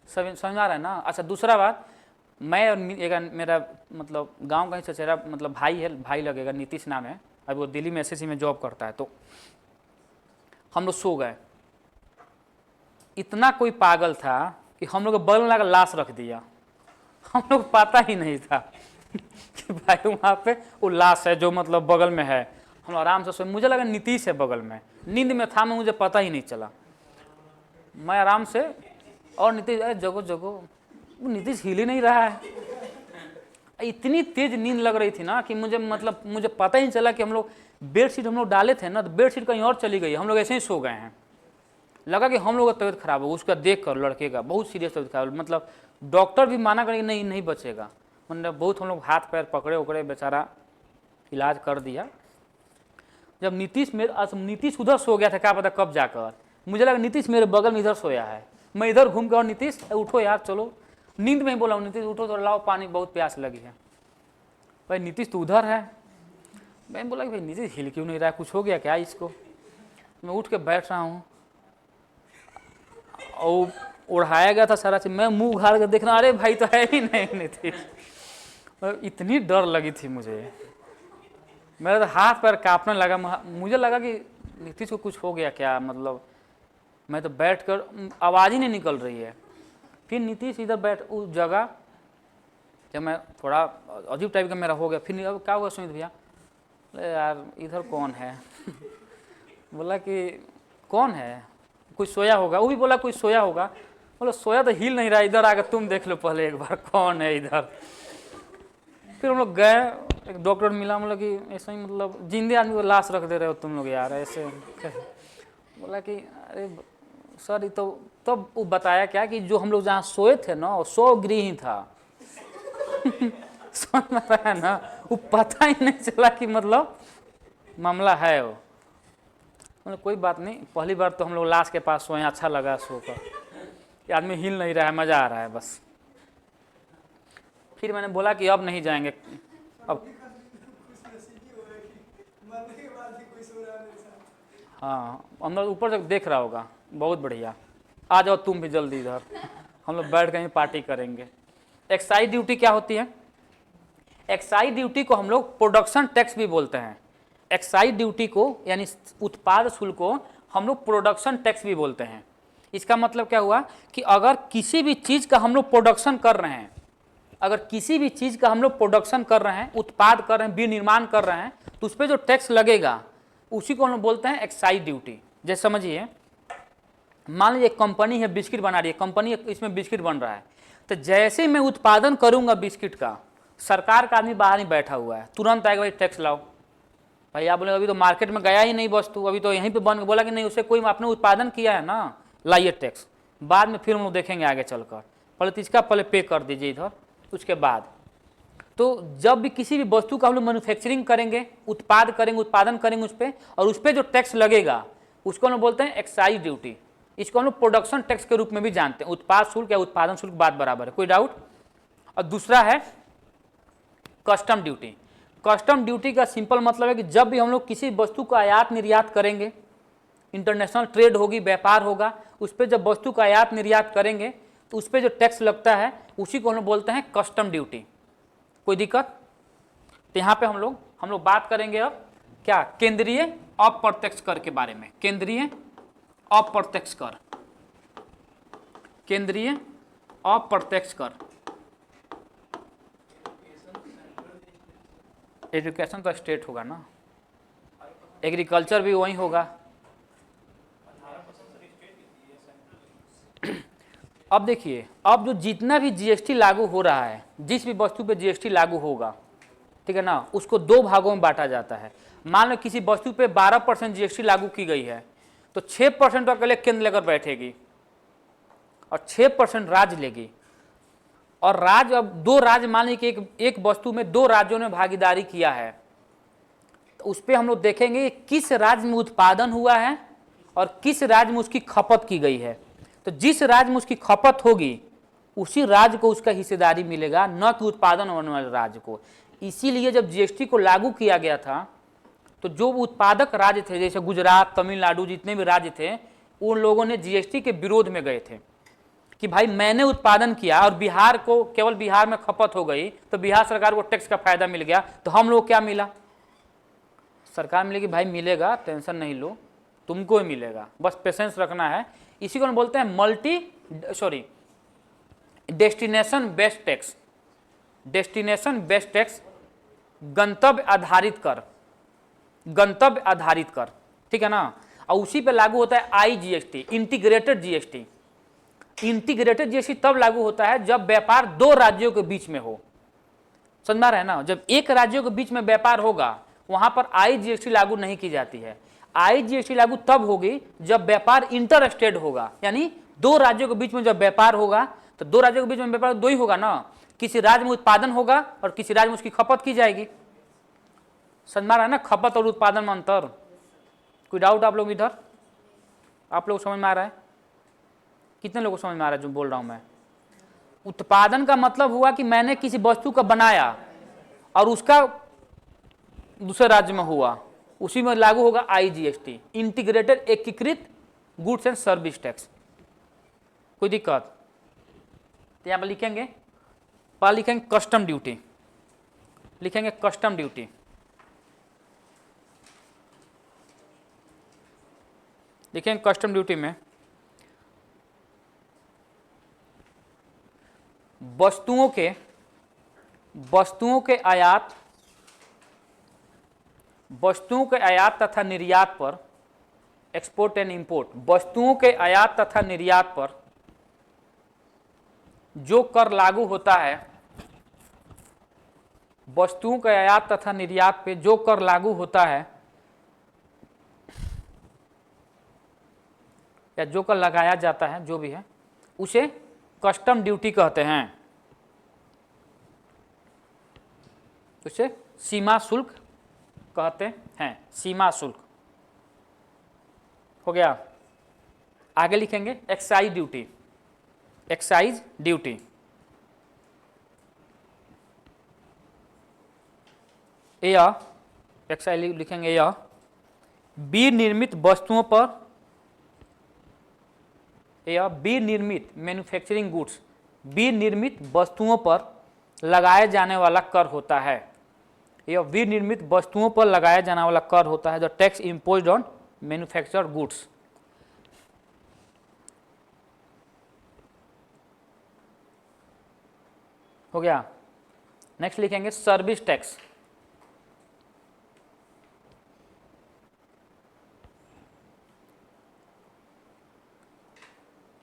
समझ आ रहा है ना? अच्छा, दूसरा बात, मैं और मेरा मतलब गांव का ही चचेरा मतलब भाई है, भाई लगेगा, नीतीश नाम है, अभी वो दिल्ली में SSC में जॉब करता है। तो हम लोग सो गए, इतना कोई पागल था कि हम लोग को बगल में लगा लाश रख दिया। हम लोग पता ही नहीं था कि भाई वहाँ पे वो लाश है जो मतलब बगल में है। हम आराम से सोए, मुझे लगा नीतीश है बगल में, नींद में था मैं, मुझे पता ही नहीं चला। मैं आराम से, और नीतीश अरे जगो जगो, वो नीतीश हिल ही नहीं रहा है। इतनी तेज नींद लग रही थी ना कि मुझे पता ही नहीं चला कि हम लोग बेडशीट हम लोग डाले थे ना, तो बेडशीट कहीं और चली गई, हम लोग ऐसे ही सो गए हैं। लगा कि हम लोग का तबीयत खराब हो, उसका देख कर लड़के का बहुत सीरियस तबीयत खराब, मतलब डॉक्टर भी माना करेंगे नहीं बचेगा, मतलब बहुत हम लोग हाथ पैर पकड़े उकड़े, बेचारा इलाज कर दिया। जब नीतीश उधर सो गया था, क्या पता कब जाकर, मुझे लगा नीतीश मेरे बगल में इधर सोया है, मैं इधर घूम के, और नीतीश उठो यार चलो, नींद में ही बोला नीतीश उठो तो लाओ पानी, बहुत प्यास लगी है। भाई नीतीश तो उधर है। मैं बोला कि भाई नीतीश हिल क्यों नहीं रहा है, कुछ हो गया क्या इसको? मैं उठ के बैठ रहा हूँ और उड़ाया गया था सारा चीज, मैं मुंह उघाड़ कर देख रहा, अरे भाई तो है ही नहीं नीतीश। इतनी डर लगी थी मुझे, मेरा तो हाथ पैर कांपने लगा, मुझे लगा कि नीतीश को कुछ हो गया क्या, मतलब मैं तो बैठकर आवाज़ ही नहीं निकल रही है। फिर नीतीश इधर बैठ उस जगह, जब मैं थोड़ा अजीब टाइप का मेरा हो गया, फिर अब क्या हुआ सुमित भैया? अरे यार इधर कौन है? बोला कि कौन है, कोई सोया होगा। वो भी बोला कोई सोया होगा। बोला सोया तो हिल नहीं रहा, इधर आकर तुम देख लो पहले एक बार कौन है इधर। फिर हम लोग गए, एक डॉक्टर मिला, मतलब कि ऐसा ही मतलब जिंदे आदमी को लाश रख दे रहे हो तुम लोग यार ऐसे। बोला कि अरे सर ये तो, तब वो बताया क्या कि जो हम लोग जहाँ सोए थे ना, 100 गृह ही था। समझ में आया ना? वो पता ही नहीं चला कि मतलब मामला है वो। मतलब कोई बात नहीं, पहली बार तो हम लोग लाश के पास सोए, अच्छा लगा सोकर, आदमी हिल नहीं रहा है, मज़ा आ रहा है बस। फिर मैंने बोला कि अब नहीं जाएंगे, अब हाँ अंदर ऊपर से देख रहा होगा, बहुत बढ़िया। आ जाओ तुम भी जल्दी इधर, हम लोग बैठ कहीं पार्टी करेंगे। एक्साइज ड्यूटी क्या होती है? एक्साइज ड्यूटी को हम लोग प्रोडक्शन टैक्स भी बोलते हैं। एक्साइज ड्यूटी को यानी उत्पाद शुल्क को हम लोग प्रोडक्शन टैक्स भी बोलते हैं। इसका मतलब क्या हुआ कि अगर किसी भी चीज़ का हम लोग प्रोडक्शन कर रहे हैं, अगर किसी भी चीज़ का हम लोग प्रोडक्शन कर रहे हैं, उत्पाद कर रहे हैं, विनिर्माण कर रहे हैं, तो उस पर जो टैक्स लगेगा उसी को हम लोग बोलते हैं एक्साइज ड्यूटी। जैसे समझिए, मान लीजिए एक कंपनी है, बिस्किट बना रही है, कंपनी इसमें बिस्किट बन रहा है, तो जैसे मैं उत्पादन करूंगा बिस्किट का, सरकार का आदमी बाहर ही बैठा हुआ है, तुरंत आएगा भाई टैक्स लाओ। भाई आप बोले अभी तो मार्केट में गया ही नहीं वस्तु, अभी तो यहीं पे बन, बोला कि नहीं उसे कोई आपने उत्पादन किया है ना, लाइए टैक्स, बाद में फिर हम लोग देखेंगे आगे चलकर, पहले तो इसका पहले पे कर दीजिए इधर, उसके बाद। तो जब भी किसी भी वस्तु का हम लोग मैन्युफैक्चरिंग करेंगे, उत्पाद करेंगे, उत्पादन करेंगे उस पर, और उस पर जो टैक्स लगेगा उसको हम लोग बोलते हैं एक्साइज ड्यूटी। इसको हम लोग प्रोडक्शन टैक्स के रूप में भी जानते हैं। उत्पाद शुल्क या उत्पादन शुल्क बात बराबर है, कोई डाउट? और दूसरा है कस्टम ड्यूटी। कस्टम ड्यूटी का सिंपल मतलब है कि जब भी हम लोग किसी वस्तु का आयात निर्यात करेंगे, इंटरनेशनल ट्रेड होगी, व्यापार होगा, उस पर जब वस्तु का आयात निर्यात करेंगे तो उस पर जो टैक्स लगता है उसी को हम लोग बोलते हैं कस्टम ड्यूटी। कोई दिक्कत? तो यहाँ पे हम लोग बात करेंगे अब क्या, केंद्रीय अप्रत्यक्ष कर के बारे में। केंद्रीय अप्रत्यक्ष कर, केंद्रीय अप्रत्यक्ष कर। एजुकेशन तो स्टेट होगा ना, एग्रीकल्चर भी वही होगा। अब देखिए, अब जो जितना भी जीएसटी लागू हो रहा है, जिस भी वस्तु पे जीएसटी लागू होगा, ठीक है ना, उसको दो भागों में बांटा जाता है। मान लो किसी वस्तु पे 12% जीएसटी लागू की गई है, तो 6% अकेले केंद्र लेकर बैठेगी और 6% राज्य लेगी। और राज्य, अब दो राज्य, मान लीजिए कि एक वस्तु में दो राज्यों ने भागीदारी किया है, तो उस पर हम लोग देखेंगे किस राज्य में उत्पादन हुआ है और किस राज्य में उसकी खपत की गई है। तो जिस राज्य में उसकी खपत होगी उसी राज्य को उसका हिस्सेदारी मिलेगा, न कि उत्पादन होने वाले राज्य को। इसीलिए जब जीएसटी को लागू किया गया था तो जो उत्पादक राज्य थे, जैसे गुजरात, तमिलनाडु, जितने भी राज्य थे, उन लोगों ने जीएसटी के विरोध में गए थे कि भाई मैंने उत्पादन किया और बिहार को, केवल बिहार में खपत हो गई, तो बिहार सरकार को टैक्स का फायदा मिल गया, तो हम लोग क्या मिला? सरकार मिलेगी, भाई मिलेगा, टेंशन नहीं लो, तुमको ही मिलेगा, बस पेशेंस रखना है। इसी को हम बोलते हैं destination based tax. Destination based tax, गंतव्य आधारित कर, गंतव्य आधारित कर, ठीक है ना। और उसी पे लागू होता है IGST, integrated GST. Integrated GST तब लागू होता है जब व्यापार दो राज्यों के बीच में हो, समझ में आ रहा है ना। जब एक राज्यों के बीच में व्यापार होगा वहां पर आईजीएसटी लागू नहीं की जाती है। आईजीएसटी लागू तब होगी जब व्यापार इंटर स्टेट होगा, यानी दो राज्यों के बीच में जब व्यापार होगा, तो दो राज्यों के बीच में व्यापार दो ही होगा ना, किसी राज्य में उत्पादन होगा और किसी राज्य में उसकी खपत की जाएगी। समझ में आ रहा है ना, खपत और उत्पादन में अंतर। कोई डाउट आप लोग इधर? आप लोग समझ में आ रहा है? कितने लोगों को समझ में आ रहा है जो बोल रहा हूं मैं? उत्पादन का मतलब हुआ कि मैंने किसी वस्तु का बनाया और उसका दूसरे राज्य में हुआ, उसी में लागू होगा आईजीएसटी, इंटीग्रेटेड एकीकृत गुड्स एंड सर्विस टैक्स। कोई दिक्कत? तो यहां पर लिखेंगे, पहले लिखेंगे कस्टम ड्यूटी, लिखेंगे कस्टम ड्यूटी। लिखेंगे कस्टम ड्यूटी में वस्तुओं के आयात तथा निर्यात पर, एक्सपोर्ट एंड इंपोर्ट, वस्तुओं के आयात तथा निर्यात पर जो कर लागू होता है, वस्तुओं के आयात तथा निर्यात पे जो कर लागू होता है या जो कर लगाया जाता है, जो भी है, उसे कस्टम ड्यूटी कहते हैं। उसे सीमा शुल्क कहते हैं, सीमा शुल्क। हो गया? आगे लिखेंगे एक्साइज ड्यूटी, एक्साइज ड्यूटी। या एक्साइज लिखेंगे या विनिर्मित वस्तुओं पर या विनिर्मित मैन्युफैक्चरिंग गुड्स, विनिर्मित वस्तुओं पर लगाए जाने वाला कर होता है। यह विनिर्मित वस्तुओं पर लगाया जाने वाला कर होता है, the tax imposed on manufactured goods. हो गया। नेक्स्ट लिखेंगे सर्विस टैक्स।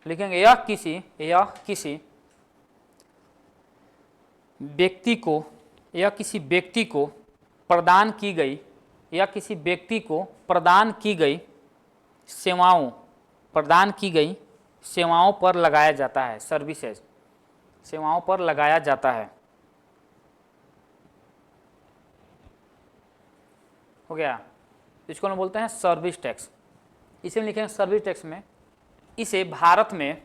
लिखेंगे यह किसी व्यक्ति को, यह किसी व्यक्ति को प्रदान की गई, या किसी व्यक्ति को प्रदान की गई सेवाओं, प्रदान की गई सेवाओं पर लगाया जाता है। सर्विसेज, सेवाओं पर लगाया जाता है। हो गया। इसको हम बोलते हैं सर्विस टैक्स। इसे हम लिखेंगे सर्विस टैक्स में। इसे भारत में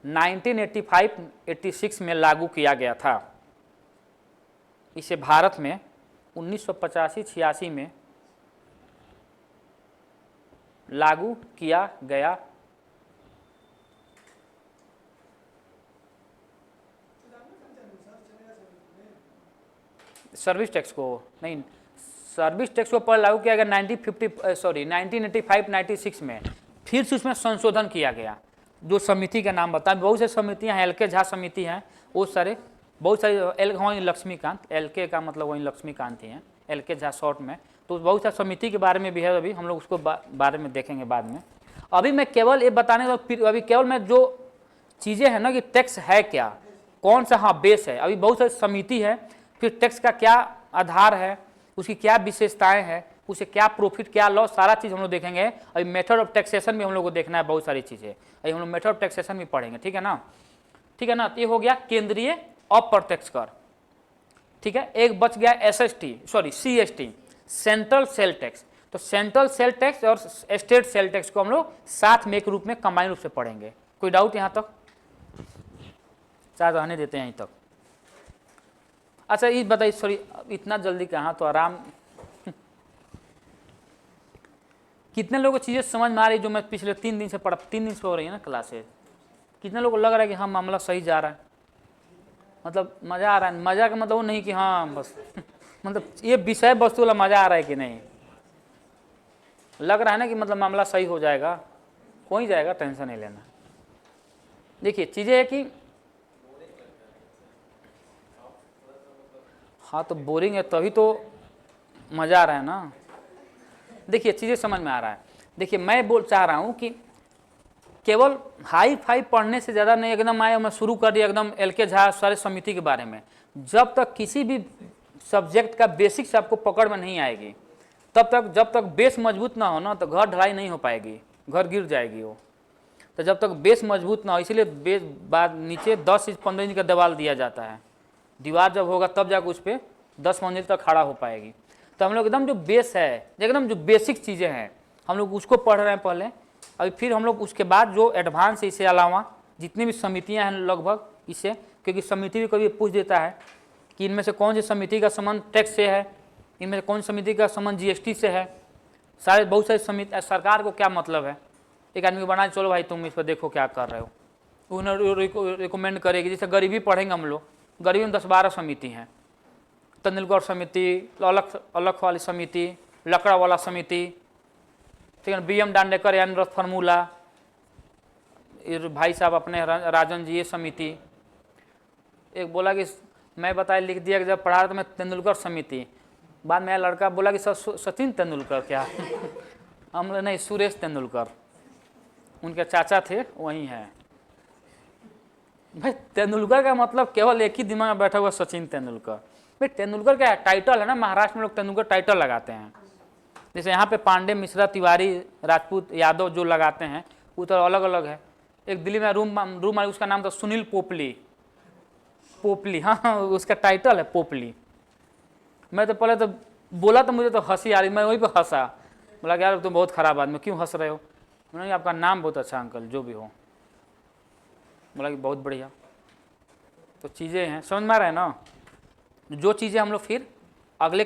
1985-86 में लागू किया गया था। इसे भारत में 1985-86 में लागू किया गया। सर्विस टैक्स को नहीं, सर्विस टैक्स को पहले लागू किया गया 1985-96 में। फिर से उसमें संशोधन किया गया। जो समिति का नाम बता, बहुत से समितियां हैं, एल.के. झा समिति है, वो सारे बहुत सारे वहीं लक्ष्मीकांत, एल.के. का मतलब वहीं लक्ष्मीकांत ही हैं, एल.के. झा शॉर्ट में। तो बहुत सारी समिति के बारे में भी है, अभी हम लोग उसको बारे में देखेंगे बाद में। अभी मैं केवल ये बताने का, अभी केवल मैं जो चीज़ें हैं ना कि टैक्स है क्या, कौन सा हाँ बेस है। अभी बहुत सारी समिति है, फिर टैक्स का क्या आधार है, उसकी क्या विशेषताएं हैं, उसे क्या प्रॉफिट क्या लॉस, सारा चीज़ हम लोग देखेंगे। अभी मेथड ऑफ टैक्सेशन भी हम लोग को देखना है, बहुत सारी चीज़ें अभी हम लोग मेथड ऑफ टैक्सेशन भी पढ़ेंगे। ठीक है ना, ठीक है ना। ये हो गया केंद्रीय अप्रत्यक्ष कर। ठीक है, एक बच गया CST, सेंट्रल सेल टैक्स। तो सेंट्रल सेल टैक्स और स्टेट सेल टैक्स को हम लोग साथ में एक रूप में कंबाइन रूप से पढ़ेंगे। कोई डाउट यहाँ तक? चाहे रहने देते हैं यहीं तक। अच्छा ये बताइए, सॉरी इतना जल्दी कहाँ, तो आराम। कितने लोगों को चीज़ें समझ में आ रही जो मैं पिछले 3 दिन से पढ़ा, 3 दिन से हो रही है ना क्लासेज? कितने लोगों को लग रहा है कि हाँ मामला सही जा रहा है, मतलब मज़ा आ रहा है? मज़ा का मतलब वो नहीं कि हाँ बस मतलब ये विषय वस्तु वाला मज़ा आ रहा है कि नहीं? लग रहा है ना कि मतलब मामला सही हो जाएगा, हो ही जाएगा, टेंशन नहीं लेना। देखिए चीज़ें है कि हाँ तो बोरिंग है तभी तो मज़ा आ रहा है ना। देखिए चीज़ें समझ में आ रहा है। देखिए मैं चाह रहा हूँ कि केवल हाई फाई पढ़ने से ज़्यादा नहीं, एकदम मैं शुरू कर दिया एकदम एल.के. झा सारे समिति के बारे में। जब तक किसी भी सब्जेक्ट का बेसिक्स आपको पकड़ में नहीं आएगी, तब तक जब तक बेस मजबूत ना हो ना, तो घर ढलाई नहीं हो पाएगी, घर गिर जाएगी वो। तो जब तक बेस मजबूत ना हो, इसीलिए बेस बाद नीचे 10 इंच 15 इंच का दीवार दिया जाता है। दीवार जब होगा तब जाकर उस पर 10 मंजिल तक खड़ा हो पाएगी। तो हम लोग एकदम जो बेस है, एकदम जो बेसिक चीज़ें हैं, हम लोग उसको पढ़ रहे हैं पहले। अभी फिर हम लोग उसके बाद जो एडवांस इससे अलावा जितनी भी समितियां हैं लगभग इससे, क्योंकि समिति भी कभी पूछ देता है कि इनमें से कौन सी समिति का संबंध टैक्स से है, इनमें से कौन समिति का संबंध GST से है। सारे बहुत सारी समिति, सरकार को क्या मतलब है, एक आदमी को बना चलो भाई तुम इस पर देखो क्या कर रहे हो, उन्हें रिकमेंड करेगी। जैसे गरीबी पढ़ेंगे हम लोग, गरीबी में 10-12 समिति हैं, तेंदुलकर समिति, अलग वाली समिति, लकड़ा वाला समिति, ठीक है, BM डांडेकर यानी फार्मूला, भाई साहब अपने राजन जी ये समिति। एक बोला कि मैं बताया लिख दिया कि जब पढ़ा तो मैं तेंदुलकर समिति, बाद में लड़का बोला कि सचिन तेंदुलकर क्या हम नहीं, सुरेश तेंदुलकर, उनके चाचा थे वही हैं। भाई तेंदुलकर का मतलब केवल एक ही दिमाग में बैठा हुआ सचिन तेंदुलकर। भाई तेंदुलकर क्या टाइटल है ना, महाराष्ट्र में लोग तेंदुलकर टाइटल लगाते हैं। जैसे यहाँ पे पांडे, मिश्रा, तिवारी, राजपूत, यादव जो लगाते हैं वो तो अलग अलग है। एक दिल्ली में रूम मालिक, उसका नाम था सुनील पोपली, हाँ उसका टाइटल है पोपली। मैं तो पहले तो बोला तो मुझे तो हंसी आ रही, मैं वहीं पर हंसा, बोला कि यार तुम बहुत ख़राब आदमी, क्यों हंस रहे हो? नहीं आपका नाम बहुत अच्छा अंकल, जो भी हो। बोला कि बहुत बढ़िया। तो चीज़ें हैं, समझ में आ रहा है ना। जो चीज़ें हम लोग फिर अगले